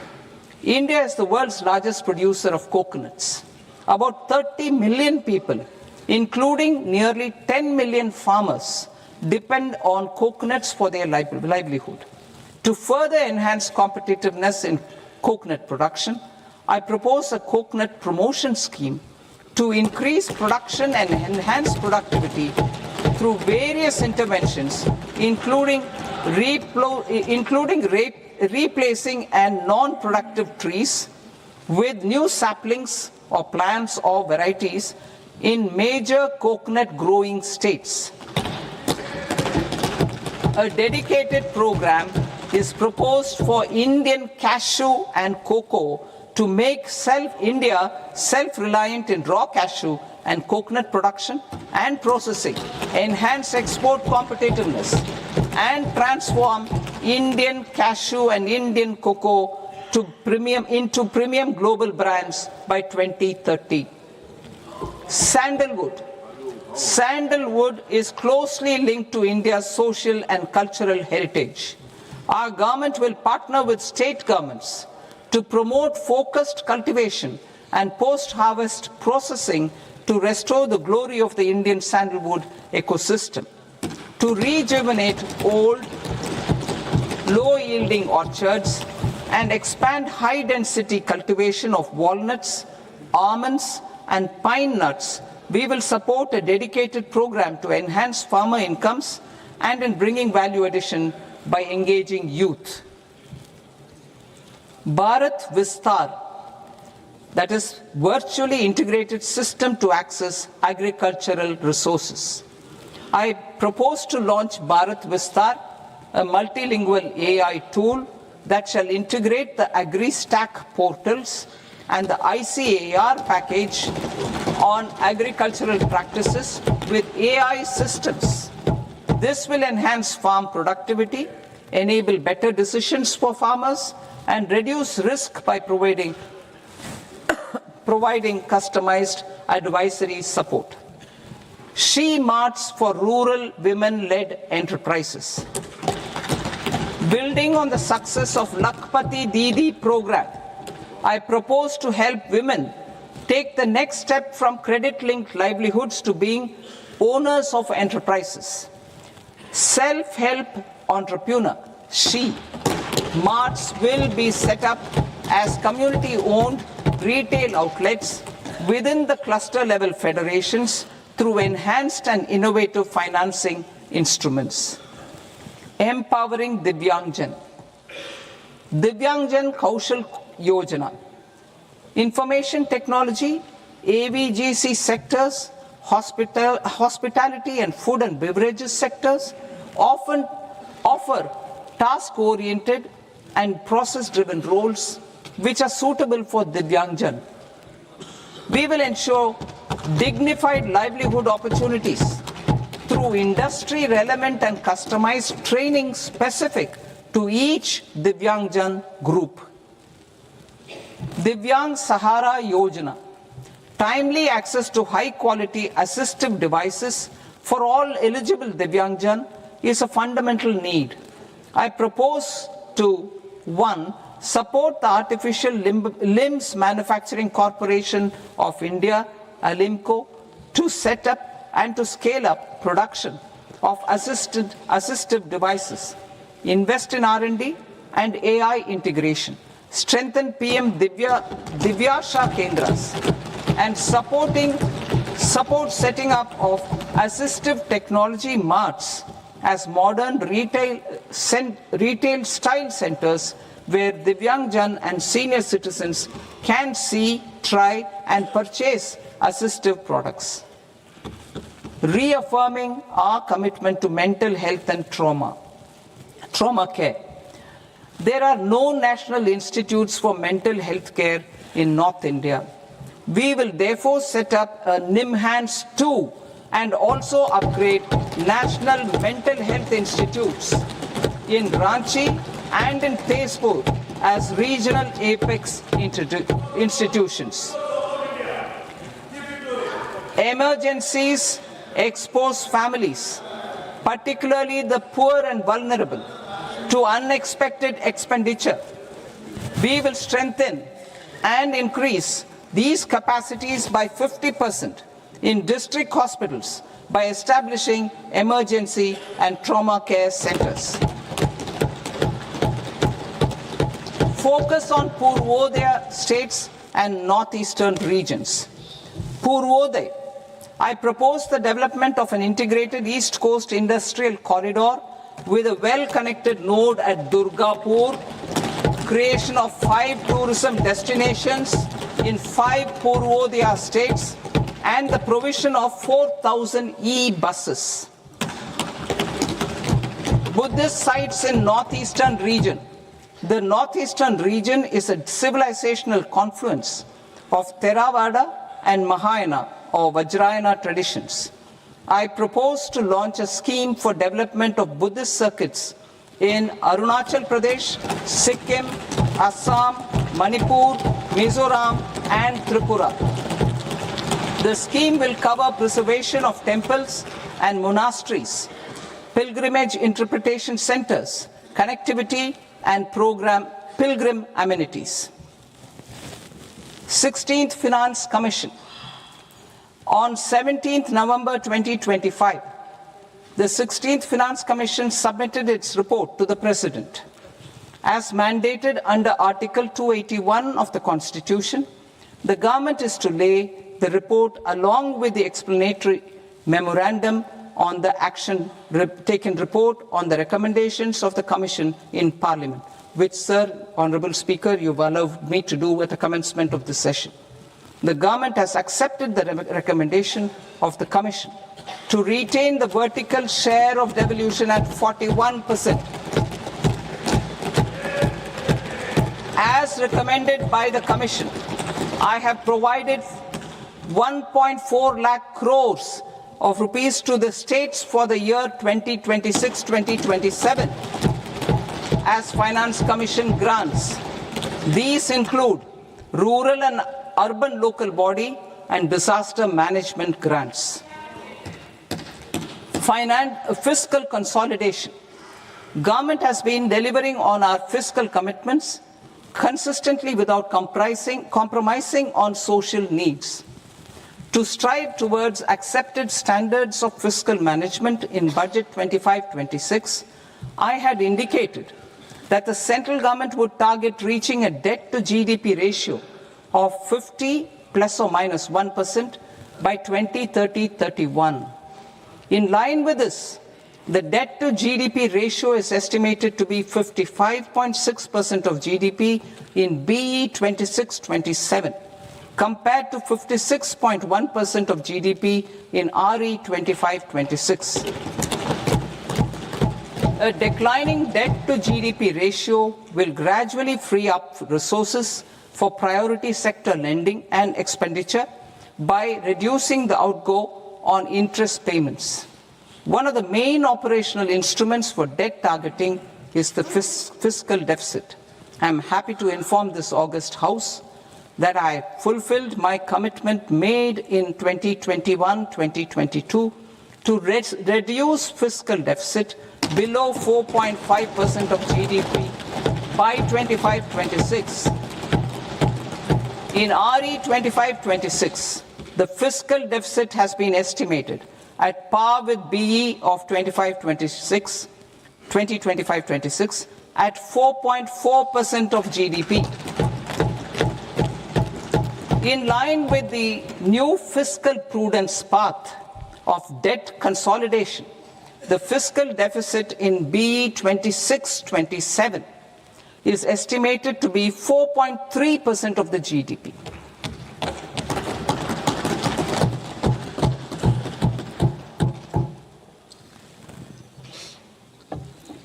India is the world's largest producer of coconuts. About 30 million people including nearly 10 million farmers, depend on coconuts for their livelihood. To further enhance competitiveness in coconut production, I propose a coconut promotion scheme to increase production and enhance productivity through various interventions, including replacing and non-productive trees with new saplings or plants or varieties in major coconut growing states. A dedicated program is proposed for Indian cashew and cocoa to make India self-reliant in raw cashew and coconut production and processing, enhance export competitiveness, and transform Indian cashew and Indian cocoa into premium global brands by 2030. Sandalwood. Sandalwood is closely linked to India's social and cultural heritage. Our government will partner with state governments to promote focused cultivation and post-harvest processing to restore the glory of the Indian sandalwood ecosystem, to rejuvenate old, low-yielding orchards and expand high-density cultivation of walnuts, almonds, and pine nuts. We will support a dedicated program to enhance farmer incomes and in bringing value addition by engaging youth. Bharat Vistar, that is virtually integrated system to access agricultural resources. I propose to launch Bharat Vistar, a multilingual AI tool that shall integrate the AgriStack portals and the ICAR package on agricultural practices with AI systems. This will enhance farm productivity, enable better decisions for farmers, and reduce risk by providing customized advisory support. She Marts for rural women-led enterprises. Building on the success of Lakpati Didi program, I propose to help women take the next step from credit-linked livelihoods to being owners of enterprises. Self-help entrepreneur, She Marts will be set up as community-owned retail outlets within the cluster-level federations through enhanced and innovative financing instruments. Empowering Divyangjan. Divyangjan Kaushal Yojana. Information technology, AVGC sectors, hospitality and food and beverages sectors often offer task-oriented and process-driven roles which are suitable for Divyangjan. We will ensure dignified livelihood opportunities through industry-relevant and customized training specific to each Divyangjan group. Divyang Sahara Yojana. Timely access to high-quality assistive devices for all eligible Divyangjan is a fundamental need. I propose to 1. Support the Artificial Limbs Manufacturing Corporation of India, Alimco, to set up and to scale up production of assistive devices, invest in R&D and AI integration, strengthen PM Divyasha Kendras, and support setting up of assistive technology marts as modern retail style centers where Divyangjan and senior citizens can see, try and purchase assistive products. Reaffirming our commitment to mental health and trauma care. There are no national institutes for mental health care in North India. We will therefore set up a NIMHANS 2 and also upgrade national mental health institutes in Ranchi and in Tezpur as regional apex institutions. Emergencies expose families, particularly the poor and vulnerable, to unexpected expenditure. We will strengthen and increase these capacities by 50% in district hospitals by establishing emergency and trauma care centers. Focus on Purvodaya states and northeastern regions. Purvodaya, I propose the development of an integrated East Coast industrial corridor with a well-connected node at Durgapur, creation of 5 tourism destinations in 5 Purvodaya states, and the provision of 4,000 e-buses. Buddhist sites in northeastern region. The northeastern region is a civilizational confluence of Theravada and Mahayana or Vajrayana traditions. I propose to launch a scheme for development of Buddhist circuits in Arunachal Pradesh, Sikkim, Assam, Manipur, Mizoram, and Tripura. The scheme will cover preservation of temples and monasteries, pilgrimage interpretation centers, connectivity, and pilgrim amenities. 16th Finance Commission. On 17th November 2025, the 16th Finance Commission submitted its report to the President. As mandated under Article 281 of the Constitution, the government is to lay the report along with the explanatory memorandum on the action taken report on the recommendations of the Commission in Parliament, which, Sir, Honourable Speaker, you've allowed me to do at the commencement of this session. The government has accepted the recommendation of the Commission to retain the vertical share of devolution at 41%. As recommended by the Commission, I have provided 1.4 lakh crores of rupees to the states for the year 2026-2027 as Finance Commission grants. These include rural and urban local body and disaster management grants. Fiscal consolidation. Government has been delivering on our fiscal commitments consistently without compromising on social needs. To strive towards accepted standards of fiscal management in Budget 25-26, I had indicated that the central government would target reaching a debt to GDP ratio of 50 plus or minus 1% by 2030-31. In line with this, the debt to GDP ratio is estimated to be 55.6% of GDP in BE 26-27. compared to 56.1% of GDP in RE 25-26. A declining debt to GDP ratio will gradually free up resources for priority sector lending and expenditure by reducing the outgo on interest payments. One of the main operational instruments for debt targeting is the fiscal deficit. I am happy to inform this august House that I fulfilled my commitment made in 2021-2022 to reduce fiscal deficit below 4.5% of GDP by 25-26. In RE 25-26, the fiscal deficit has been estimated at par with BE of 2025-26 at 4.4% of GDP. In line with the new fiscal prudence path of debt consolidation, the fiscal deficit in BE 26-27 is estimated to be 4.3% of the GDP.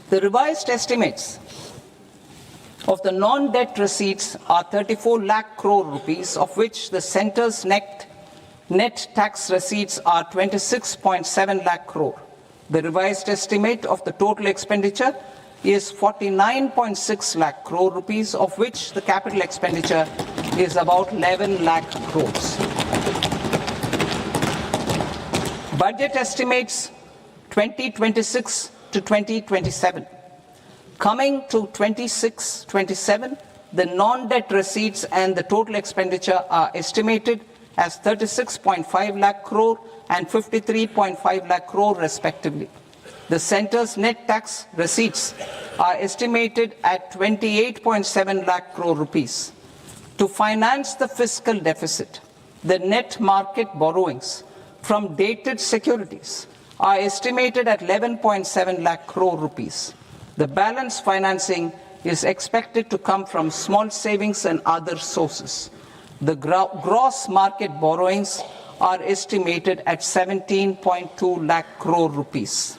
The revised estimates of the non-debt receipts are 34 lakh crore rupees, of which the centre's net tax receipts are 26.7 lakh crore. The revised estimate of the total expenditure is 49.6 lakh crore rupees, of which the capital expenditure is about 11 lakh crores. Budget estimates 2026 to 2027. Coming to 26-27, the non-debt receipts and the total expenditure are estimated as 36.5 lakh crore and 53.5 lakh crore respectively. The centre's net tax receipts are estimated at 28.7 lakh crore rupees. To finance the fiscal deficit, the net market borrowings from dated securities are estimated at 11.7 lakh crore rupees. The balance financing is expected to come from small savings and other sources. The gross market borrowings are estimated at 17.2 lakh crore rupees.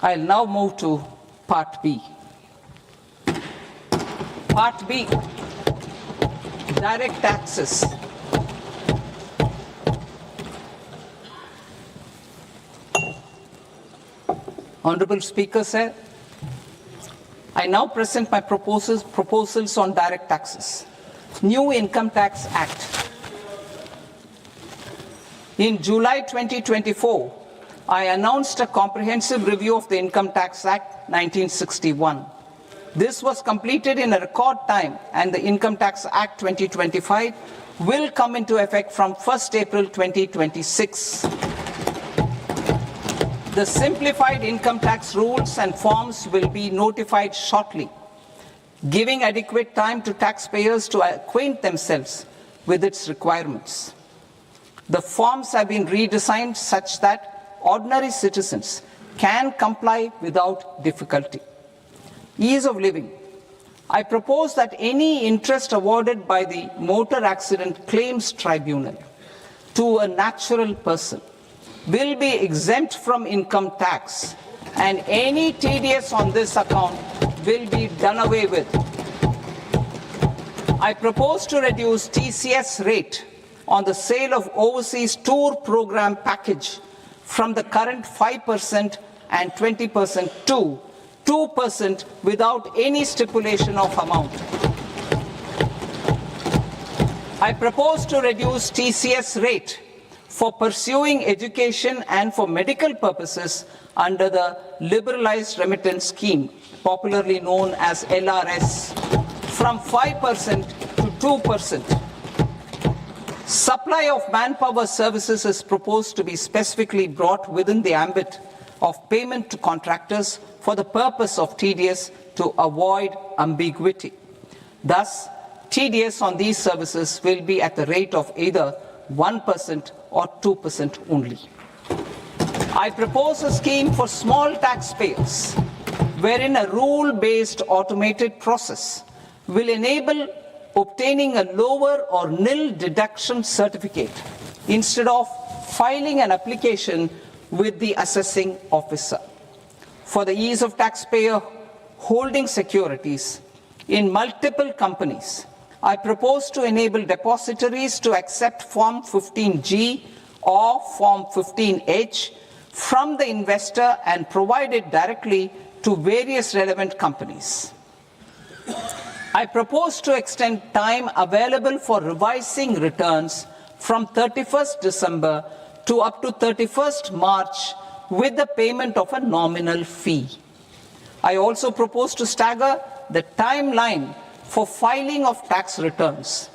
I'll now move to Part B. Part B, direct taxes. Honorable Speaker, sir, I now present my proposals on direct taxes. New Income Tax Act. In July 2024, I announced a comprehensive review of the Income Tax Act 1961. This was completed in a record time, and the Income Tax Act 2025 will come into effect from 1st April 2026. The simplified income tax rules and forms will be notified shortly, giving adequate time to taxpayers to acquaint themselves with its requirements. The forms have been redesigned such that ordinary citizens can comply without difficulty. Ease of living. I propose that any interest awarded by the Motor Accident Claims Tribunal to a natural person will be exempt from income tax, and any TDS on this account will be done away with. I propose to reduce TCS rate on the sale of overseas tour program package from the current 5% and 20% to 2% without any stipulation of amount. I propose to reduce TCS rate for pursuing education and for medical purposes under the Liberalized Remittance Scheme, popularly known as LRS, from 5% to 2%. Supply of manpower services is proposed to be specifically brought within the ambit of payment to contractors for the purpose of TDS to avoid ambiguity. Thus, TDS on these services will be at the rate of either 1% or 2% only. I propose a scheme for small taxpayers, wherein a rule-based automated process will enable obtaining a lower or nil deduction certificate instead of filing an application with the assessing officer. For the ease of taxpayer holding securities in multiple companies, I propose to enable depositories to accept Form 15G or Form 15H from the investor and provide it directly to various relevant companies. I propose to extend time available for revising returns from 31st December to up to 31st March with the payment of a nominal fee. I also propose to stagger the timeline for filing of tax returns.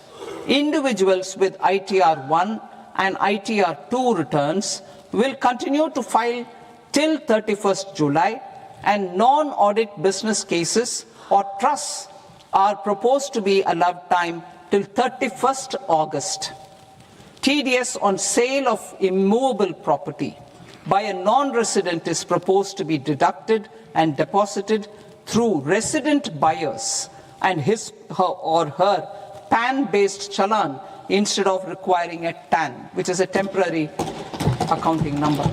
Individuals with ITR 1 and ITR 2 returns will continue to file till 31st July, and non-audit business cases or trusts are proposed to be allowed time till 31st August. TDS on sale of immovable property by a non-resident is proposed to be deducted and deposited through resident buyers and his or her PAN-based challan instead of requiring a TAN, which is a temporary accounting number.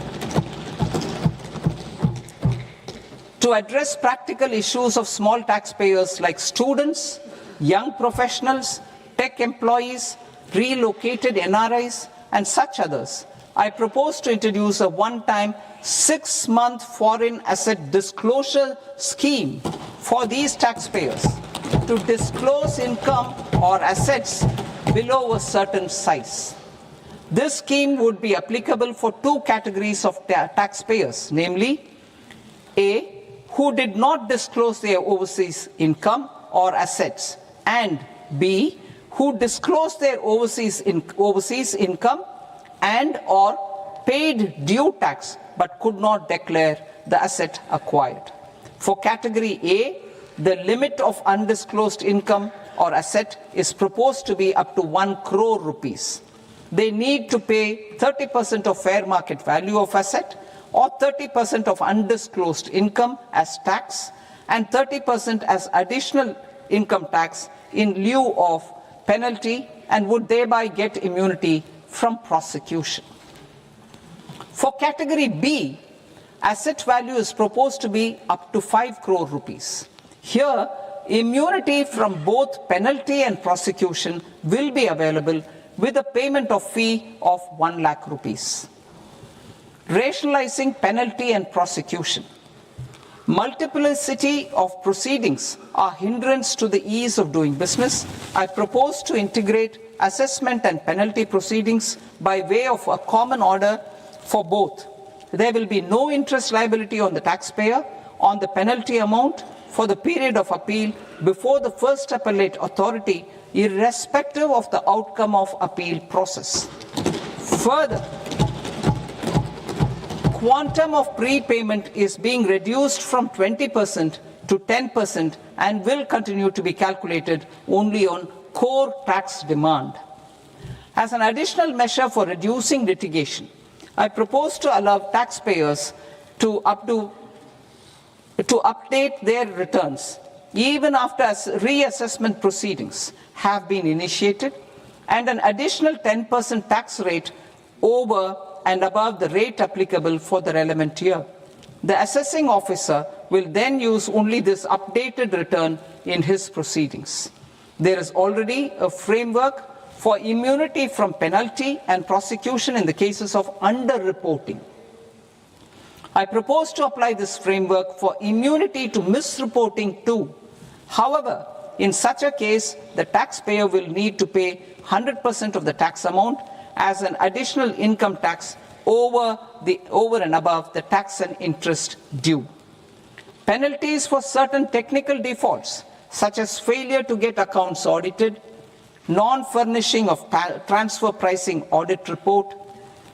To address practical issues of small taxpayers like students, young professionals, tech employees, relocated NRIs, and such others, I propose to introduce a one-time 6-month foreign asset disclosure scheme for these taxpayers to disclose income or assets below a certain size. This scheme would be applicable for two categories of taxpayers, namely A, who did not disclose their overseas income or assets, and B, who disclosed their overseas income and or paid due tax but could not declare the asset acquired. For category A, the limit of undisclosed income or asset is proposed to be up to 1 crore rupees. They need to pay 30% of fair market value of asset or 30% of undisclosed income as tax and 30% as additional income tax in lieu of penalty and would thereby get immunity from prosecution. For category B, asset value is proposed to be up to 5 crore rupees. Here, immunity from both penalty and prosecution will be available with a payment of fee of 1 lakh rupees. Rationalizing penalty and prosecution. Multiplicity of proceedings are hindrance to the ease of doing business. I propose to integrate assessment and penalty proceedings by way of a common order for both. There will be no interest liability on the taxpayer on the penalty amount for the period of appeal before the first appellate authority, irrespective of the outcome of appeal process. Further, quantum of prepayment is being reduced from 20% to 10% and will continue to be calculated only on core tax demand. As an additional measure for reducing litigation, I propose to allow taxpayers to update their returns even after reassessment proceedings have been initiated and an additional 10% tax rate over and above the rate applicable for the relevant year. The assessing officer will then use only this updated return in his proceedings. There is already a framework for immunity from penalty and prosecution in the cases of underreporting. I propose to apply this framework for immunity to misreporting too. However, in such a case, the taxpayer will need to pay 100% of the tax amount as an additional income tax over and above the tax and interest due. Penalties for certain technical defaults, such as failure to get accounts audited, non-furnishing of transfer pricing audit report,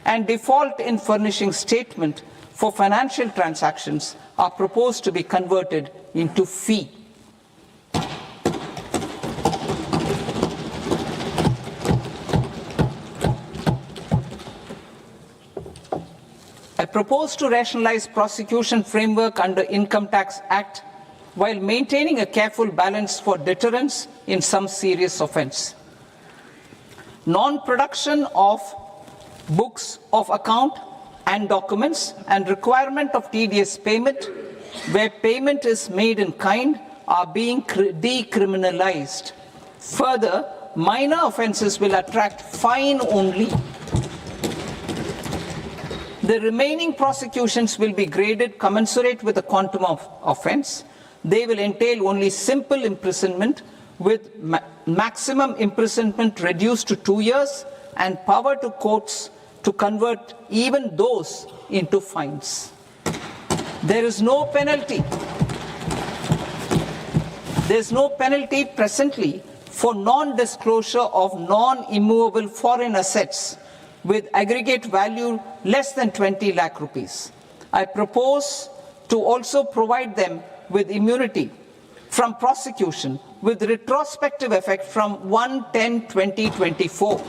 and default in furnishing statement for financial transactions are proposed to be converted into fee. I propose to rationalize prosecution framework under Income Tax Act while maintaining a careful balance for deterrence in some serious offence. Non-production of books of account and documents and requirement of TDS payment where payment is made in kind are being decriminalized. Further, minor offences will attract fine only. The remaining prosecutions will be graded commensurate with the quantum of offence. They will entail only simple imprisonment with maximum imprisonment reduced to 2 years and power to courts to convert even those into fines. There is no penalty. There is no penalty presently for non-disclosure of non-immovable foreign assets with aggregate value less than 20 lakh rupees. I propose to also provide them with immunity from prosecution with retrospective effect from 1/10/2024.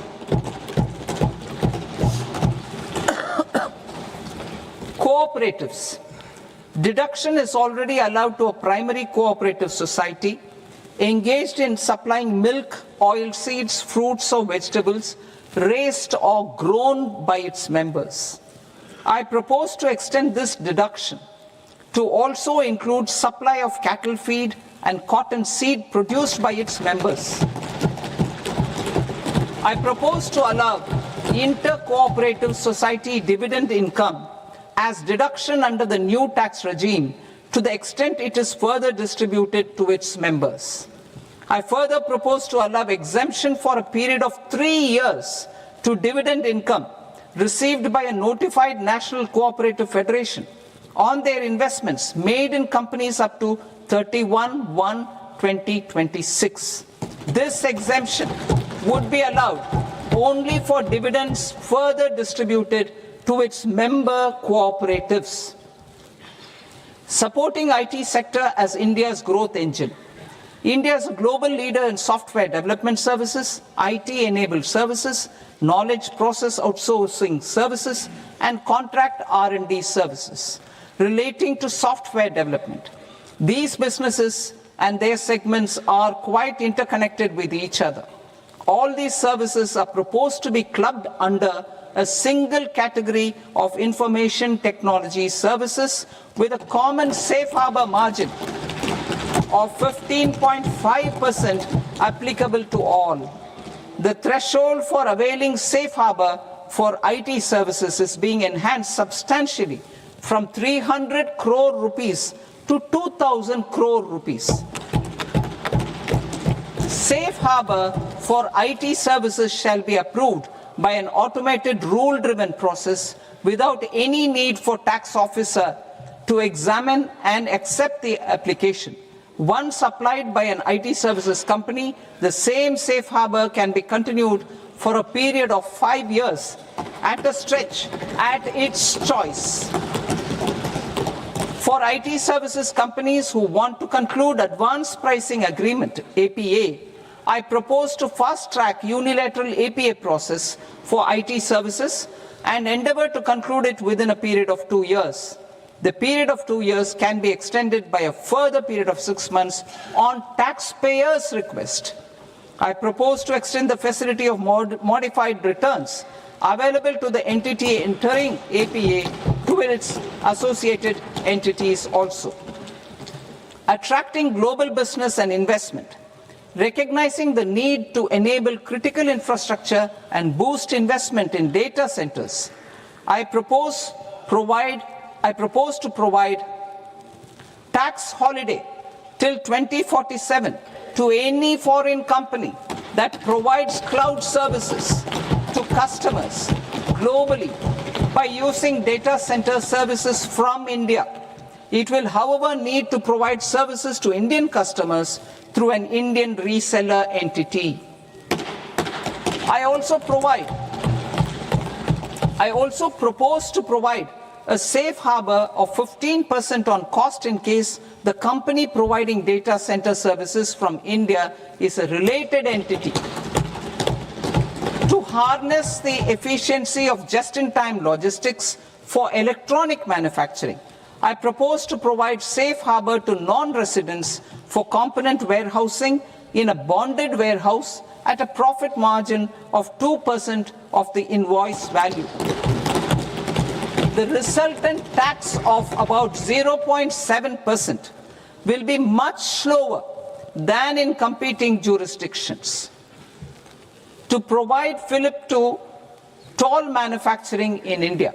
Cooperatives. Deduction is already allowed to a primary cooperative society engaged in supplying milk, oilseeds, fruits or vegetables raised or grown by its members. I propose to extend this deduction to also include supply of cattle feed and cotton seed produced by its members. I propose to allow inter-cooperative society dividend income as deduction under the new tax regime to the extent it is further distributed to its members. I further propose to allow exemption for a period of 3 years to dividend income received by a notified national cooperative federation on their investments made in companies up to 31/1/2026. This exemption would be allowed only for dividends further distributed to its member cooperatives. Supporting IT sector as India's growth engine. India is a global leader in software development services, IT-enabled services, knowledge process outsourcing services, and contract R&D services relating to software development. These businesses and their segments are quite interconnected with each other. All these services are proposed to be clubbed under a single category of information technology services with a common safe harbor margin of 15.5% applicable to all. The threshold for availing safe harbor for IT services is being enhanced substantially from 300 crore rupees to 2,000 crore rupees. Safe harbor for IT services shall be approved by an automated rule-driven process without any need for tax officer to examine and accept the application. Once applied by an IT services company, the same safe harbor can be continued for a period of 5 years at a stretch at its choice. For IT services companies who want to conclude advanced pricing agreement, APA, I propose to fast-track unilateral APA process for IT services and endeavor to conclude it within a period of 2 years. The period of 2 years can be extended by a further period of 6 months on taxpayers' request. I propose to extend the facility of modified returns available to the entity entering APA to its associated entities also. Attracting global business and investment. Recognizing the need to enable critical infrastructure and boost investment in data centers, I propose to provide tax holiday till 2047 to any foreign company that provides cloud services to customers globally by using data center services from India. It will, however, need to provide services to Indian customers through an Indian reseller entity. I also propose to provide a safe harbor of 15% on cost in case the company providing data center services from India is a related entity. To harness the efficiency of just-in-time logistics for electronic manufacturing, I propose to provide safe harbor to non-residents for component warehousing in a bonded warehouse at a profit margin of 2% of the invoice value. The resultant tax of about 0.7% will be much lower than in competing jurisdictions. To provide fillip to toll manufacturing in India,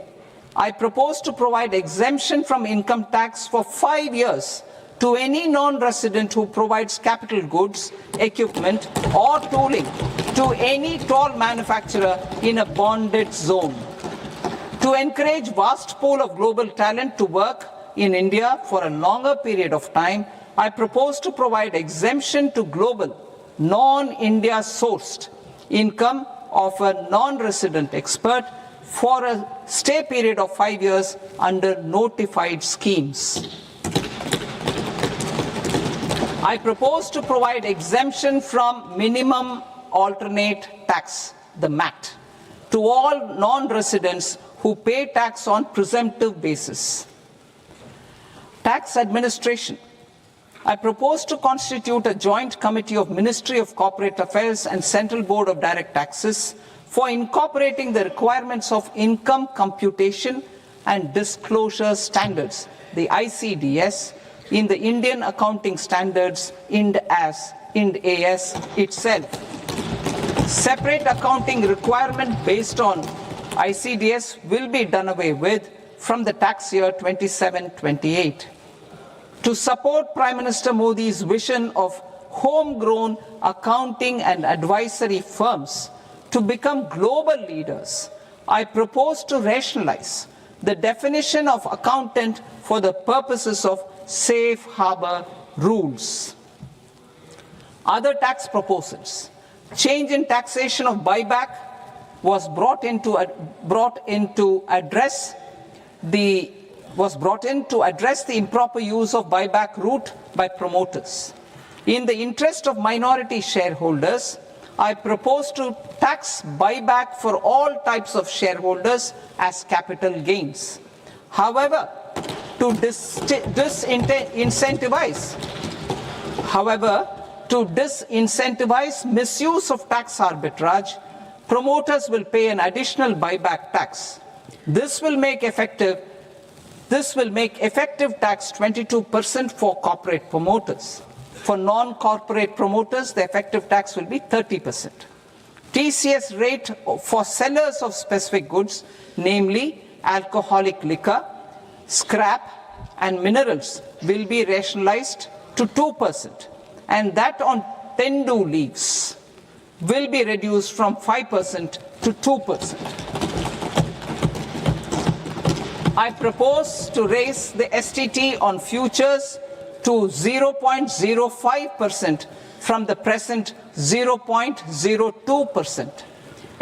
I propose to provide exemption from income tax for 5 years to any non-resident who provides capital goods, equipment, or tooling to any toll manufacturer in a bonded zone. To encourage vast pool of global talent to work in India for a longer period of time, I propose to provide exemption to global, non-India sourced income of a non-resident expert for a stay period of 5 years under notified schemes. I propose to provide exemption from minimum alternate tax, the MAT, to all non-residents who pay tax on presumptive basis. Tax administration. I propose to constitute a joint committee of Ministry of Corporate Affairs and Central Board of Direct Taxes for incorporating the requirements of income computation and disclosure standards, the ICDS, in the Indian Accounting Standards IND AS itself. Separate accounting requirement based on ICDS will be done away with from the tax year 27-28. To support Prime Minister Modi's vision of homegrown accounting and advisory firms to become global leaders, I propose to rationalize the definition of accountant for the purposes of safe harbor rules. Other tax proposals. Change in taxation of buyback was brought in to address the improper use of buyback route by promoters. In the interest of minority shareholders, I propose to tax buyback for all types of shareholders as capital gains. However, to disincentivize misuse of tax arbitrage, promoters will pay an additional buyback tax. This will make effective tax 22% for corporate promoters. For non-corporate promoters, the effective tax will be 30%. TCS rate for sellers of specific goods, namely alcoholic liquor, scrap, and minerals, will be rationalized to 2%, and that on tendu leaves will be reduced from 5% to 2%. I propose to raise the STT on futures to 0.05% from the present 0.02%.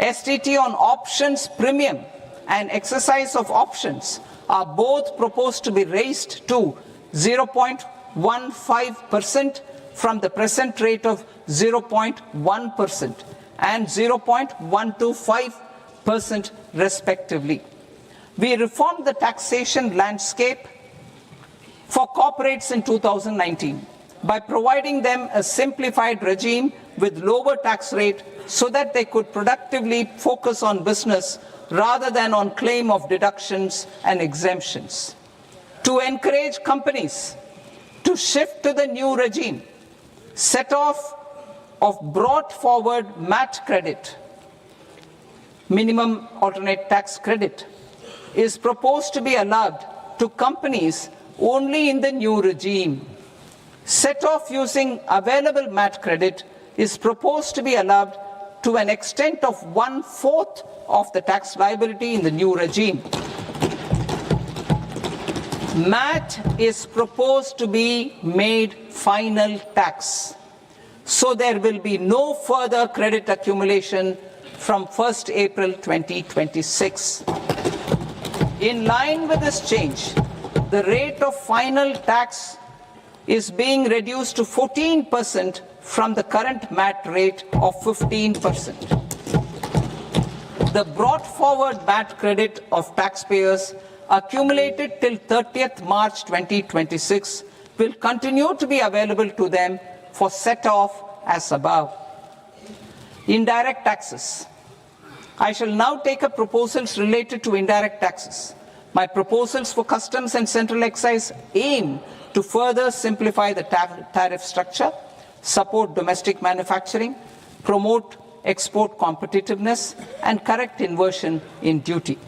STT on options premium and exercise of options are both proposed to be raised to 0.15% from the present rate of 0.1% and 0.125% respectively. We reformed the taxation landscape for corporates in 2019 by providing them a simplified regime with lower tax rate so that they could productively focus on business rather than on claim of deductions and exemptions. To encourage companies to shift to the new regime, set off of brought forward MAT credit, minimum alternate tax credit, is proposed to be allowed to companies only in the new regime. Set off using available MAT credit is proposed to be allowed to an extent of 1/4 of the tax liability in the new regime. MAT is proposed to be made final tax, so there will be no further credit accumulation from 1st April 2026. In line with this change, the rate of final tax is being reduced to 14% from the current MAT rate of 15%. The brought forward MAT credit of taxpayers accumulated till 30th March 2026 will continue to be available to them for set-off as above. Indirect taxes. I shall now take up proposals related to indirect taxes. My proposals for customs and central excise aim to further simplify the tariff structure, support domestic manufacturing, promote export competitiveness, and correct inversion in duty.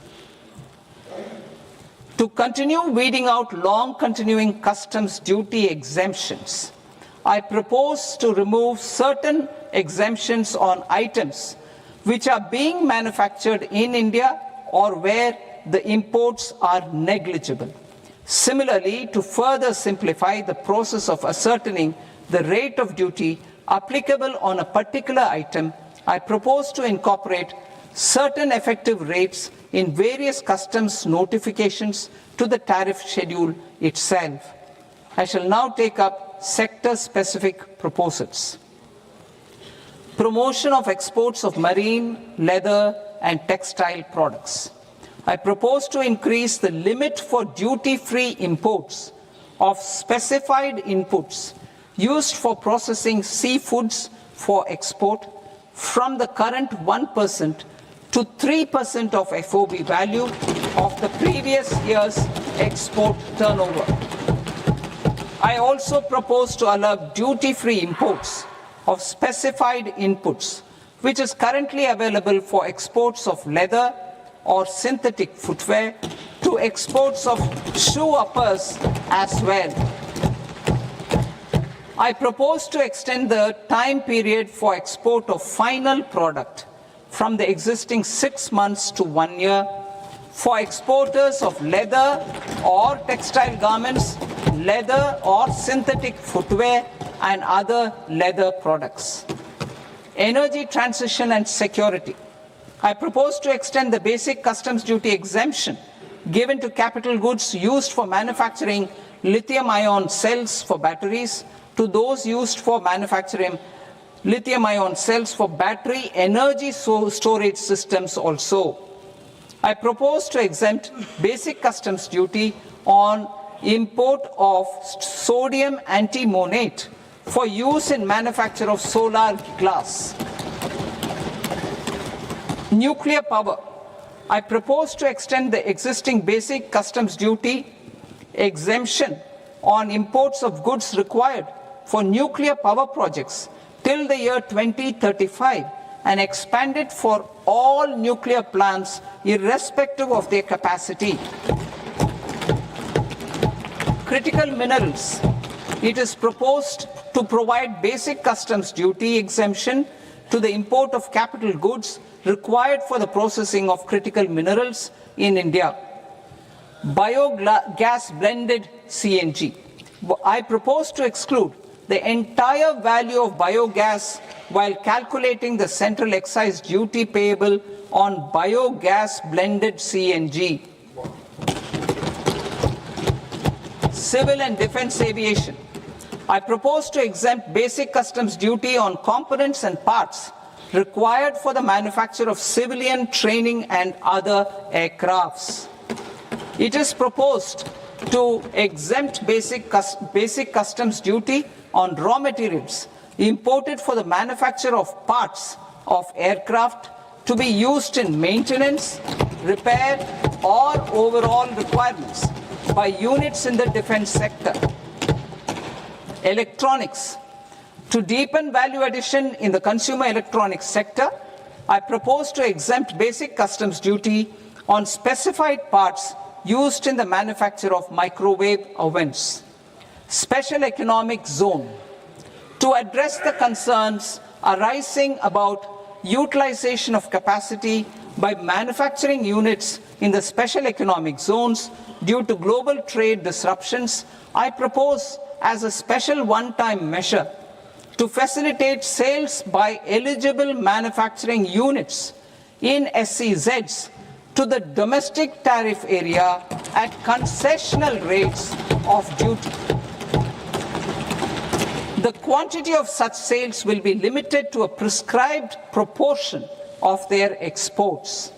To continue weeding out long-continuing customs duty exemptions, I propose to remove certain exemptions on items which are being manufactured in India or where the imports are negligible. Similarly, to further simplify the process of ascertaining the rate of duty applicable on a particular item, I propose to incorporate certain effective rates in various customs notifications to the tariff schedule itself. I shall now take up sector-specific proposals. Promotion of exports of marine, leather, and textile products. I propose to increase the limit for duty-free imports of specified inputs used for processing seafoods for export from the current 1% to 3% of FOB value of the previous year's export turnover. I also propose to allow duty-free imports of specified inputs, which is currently available for exports of leather or synthetic footwear, to exports of shoe uppers as well. I propose to extend the time period for export of final product from the existing 6 months to 1 year for exporters of leather or textile garments, leather or synthetic footwear, and other leather products. energy transition and security. I propose to extend the basic customs duty exemption given to capital goods used for manufacturing lithium-ion cells for batteries to those used for manufacturing lithium-ion cells for battery energy storage systems also. I propose to exempt basic customs duty on import of sodium antimonate for use in manufacture of solar glass. Nuclear power. I propose to extend the existing basic customs duty exemption on imports of goods required for nuclear power projects till the year 2035 and expand it for all nuclear plants irrespective of their capacity. Critical minerals. It is proposed to provide basic customs duty exemption to the import of capital goods required for the processing of critical minerals in India. Biogas blended CNG. I propose to exclude the entire value of biogas while calculating the central excise duty payable on biogas blended CNG. Civil and defense aviation. I propose to exempt basic customs duty on components and parts required for the manufacture of civilian training and other aircrafts. It is proposed to exempt basic customs duty on raw materials imported for the manufacture of parts of aircraft to be used in maintenance, repair, or overall requirements by units in the defense sector. Electronics. To deepen value addition in the consumer electronics sector, I propose to exempt basic customs duty on specified parts used in the manufacture of microwave ovens. Special economic zone. To address the concerns arising about utilization of capacity by manufacturing units in the special economic zones due to global trade disruptions, I propose as a special one-time measure to facilitate sales by eligible manufacturing units in SEZs to the domestic tariff area at concessional rates of duty. The quantity of such sales will be limited to a prescribed proportion of their exports.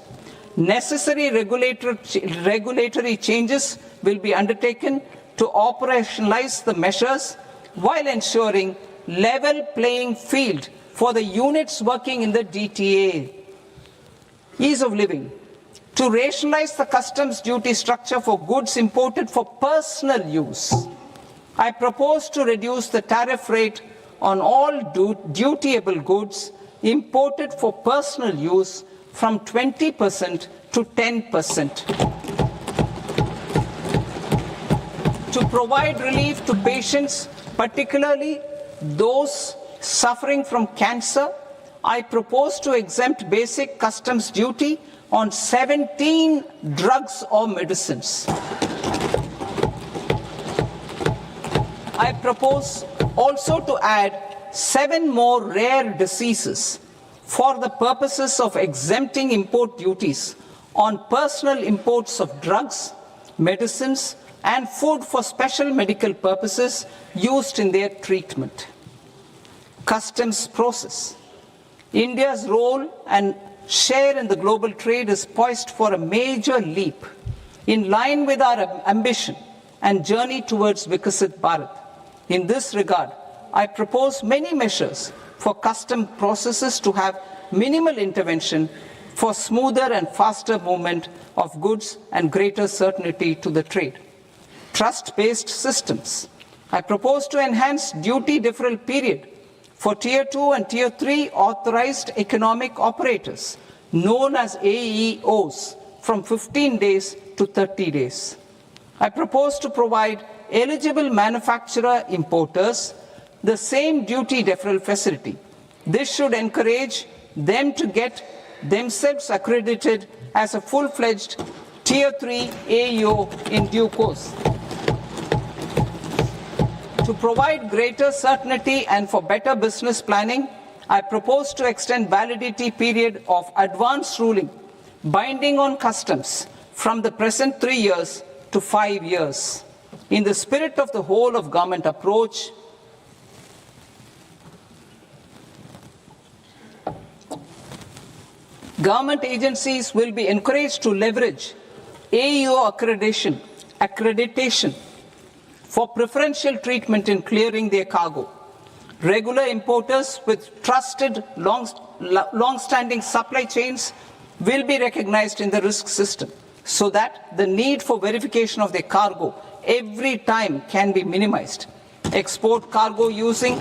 Necessary regulatory changes will be undertaken to operationalize the measures while ensuring level playing field for the units working in the DTA. Ease of living. To rationalize the customs duty structure for goods imported for personal use, I propose to reduce the tariff rate on all dutiable goods imported for personal use from 20% to 10%. To provide relief to patients, particularly those suffering from cancer, I propose to exempt basic customs duty on 17 drugs or medicines. I propose also to add 7 more rare diseases for the purposes of exempting import duties on personal imports of drugs, medicines, and food for special medical purposes used in their treatment. Customs process. India's role and share in the global trade is poised for a major leap in line with our ambition and journey towards Vikasit Bharat. In this regard, I propose many measures for custom processes to have minimal intervention for smoother and faster movement of goods and greater certainty to the trade. Trust-based systems. I propose to enhance duty deferral period for Tier 2 and Tier 3 authorized economic operators, known as AEOs, from 15 days to 30 days. I propose to provide eligible manufacturer importers the same duty deferral facility. This should encourage them to get themselves accredited as a full-fledged Tier 3 AEO in due course. To provide greater certainty and for better business planning, I propose to extend validity period of advance ruling binding on customs from the present 3 years to 5 years. In the spirit of the whole of government approach, government agencies will be encouraged to leverage AEO accreditation for preferential treatment in clearing their cargo. Regular importers with trusted long-standing supply chains will be recognized in the risk system so that the need for verification of their cargo every time can be minimized. Export cargo using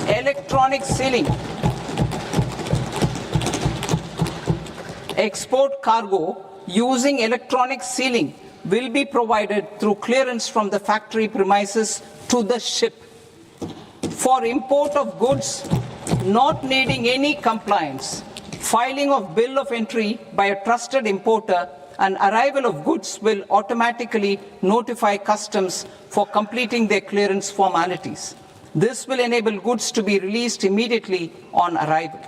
electronic sealing. Export cargo using electronic sealing will be provided through clearance from the factory premises to the ship. For import of goods not needing any compliance, filing of bill of entry by a trusted importer and arrival of goods will automatically notify customs for completing their clearance formalities. This will enable goods to be released immediately on arrival.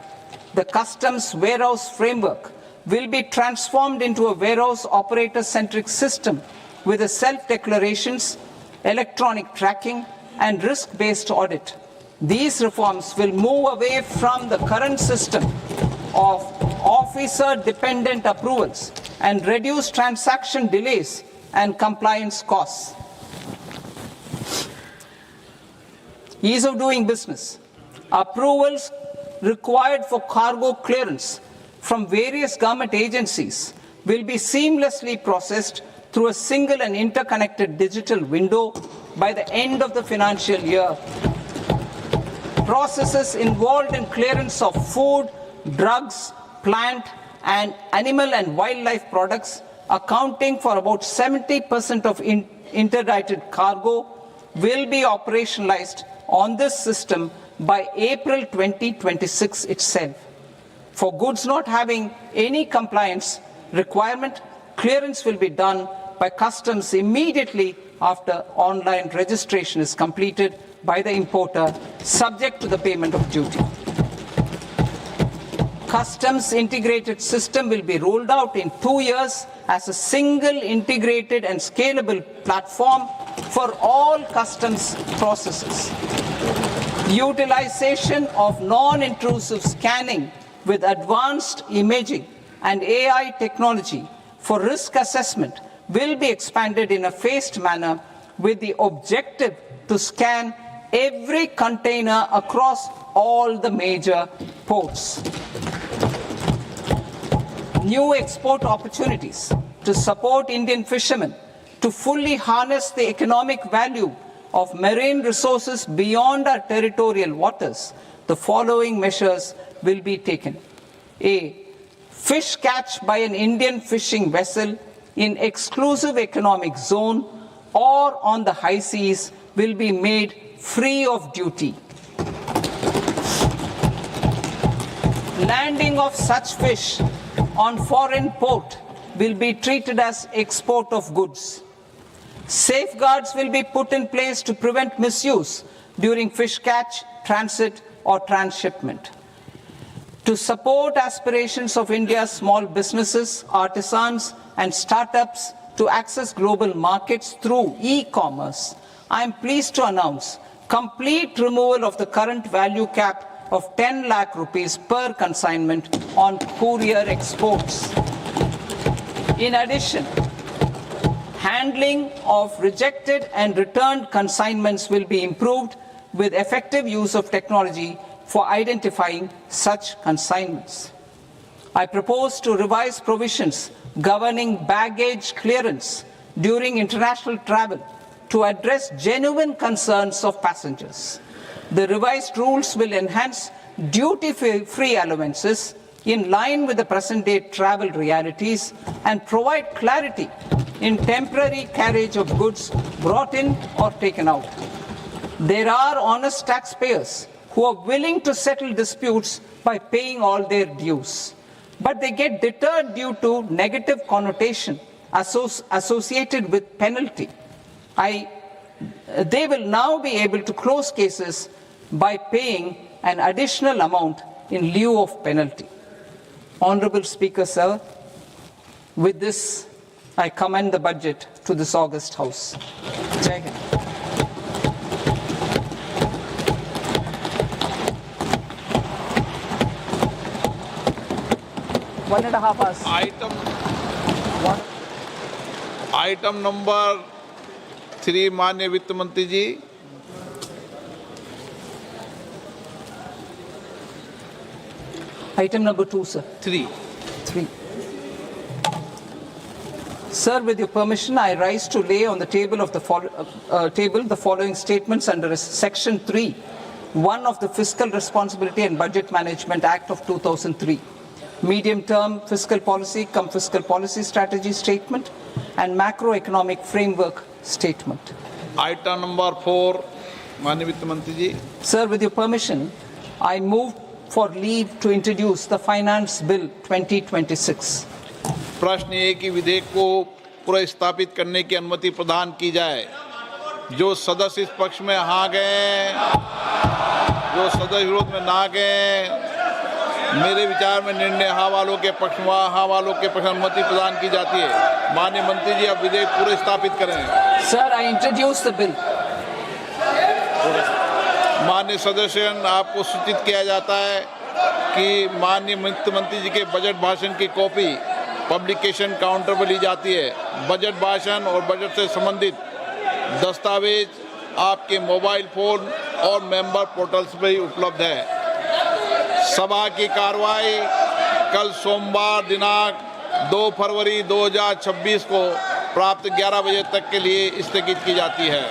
The customs warehouse framework will be transformed into a warehouse operator-centric system with a self-declarations, electronic tracking, and risk-based audit. These reforms will move away from the current system of officer-dependent approvals and reduce transaction delays and compliance costs. Ease of doing business. Approvals required for cargo clearance from various government agencies will be seamlessly processed through a single and interconnected digital window by the end of the financial year. Processes involved in clearance of food, drugs, plant, and animal and wildlife products, accounting for about 70% of interdicted cargo, will be operationalized on this system by April 2026 itself. For goods not having any compliance requirement, clearance will be done by customs immediately after online registration is completed by the importer, subject to the payment of duty. Customs integrated system will be rolled out in 2 years as a single integrated and scalable platform for all customs processes. Utilization of non-intrusive scanning with advanced imaging and AI technology for risk assessment will be expanded in a phased manner with the objective to scan every container across all the major ports. New export opportunities to support Indian fishermen to fully harness the economic value of marine resources beyond our territorial waters. The following measures will be taken. A. Fish catch by an Indian fishing vessel in exclusive economic zone or on the high seas will be made free of duty. Landing of such fish on foreign port will be treated as export of goods. Safeguards will be put in place to prevent misuse during fish catch, transit, or transshipment. To support aspirations of India's small businesses, artisans, and startups to access global markets through e-commerce, I am pleased to announce complete removal of the current value cap of 10 lakh rupees per consignment on courier exports. In addition, handling of rejected and returned consignments will be improved with effective use of technology for identifying such consignments. I propose to revise provisions governing baggage clearance during international travel to address genuine concerns of passengers. The revised rules will enhance duty-free allowances in line with the present-day travel realities and provide clarity in temporary carriage of goods brought in or taken out. There are honest taxpayers who are willing to settle disputes by paying all their dues, but they get deterred due to negative connotation associated with penalty. They will now be able to close cases by paying an additional amount in lieu of penalty. Honorable Speaker, sir, with this, I commend the budget to this august House. Jai Hind. One and a half hours. Item number 3 माननीय वित्त मंत्री जी। Item number 2, sir. 3। Sir, with your permission, I rise to lay on the table of the the following statements under Section 3(1) of the Fiscal Responsibility and Budget Management Act of 2003, medium-term fiscal policy cum fiscal policy strategy statement, and macroeconomic framework statement. Item number 4 माननीय वित्त मंत्री जी। Sir, with your permission, I move for leave to introduce the Finance Bill 2026. प्रश्न ये कि विधेयक को पुनर्स्थापित करने की अनुमति प्रदान की जाए। जो सदस्य इस पक्ष में हाँ गए, जो सदस्य विरोध में ना गए, मेरे विचार में निर्णय हाँ वालों के पक्ष में, हाँ वालों के पक्ष में अनुमति प्रदान की जाती है। माननीय मंत्री जी, अब विधेयक पुनर्स्थापित करें। Sir, I introduce the bill. माननीय सदस्यगण, आपको सूचित किया जाता है कि माननीय वित्त मंत्री जी के बजट भाषण की कॉपी पब्लिकेशन काउंटर पर ली जाती है। बजट भाषण और बजट से संबंधित दस्तावेज आपके मोबाइल फोन और मेंबर पोर्टल्स पर ही उपलब्ध है। सभा की कार्रवाई कल सोमवार दिनांक 2 फरवरी 2026 को प्राप्त 11 बजे तक के लिए स्थगित की जाती है।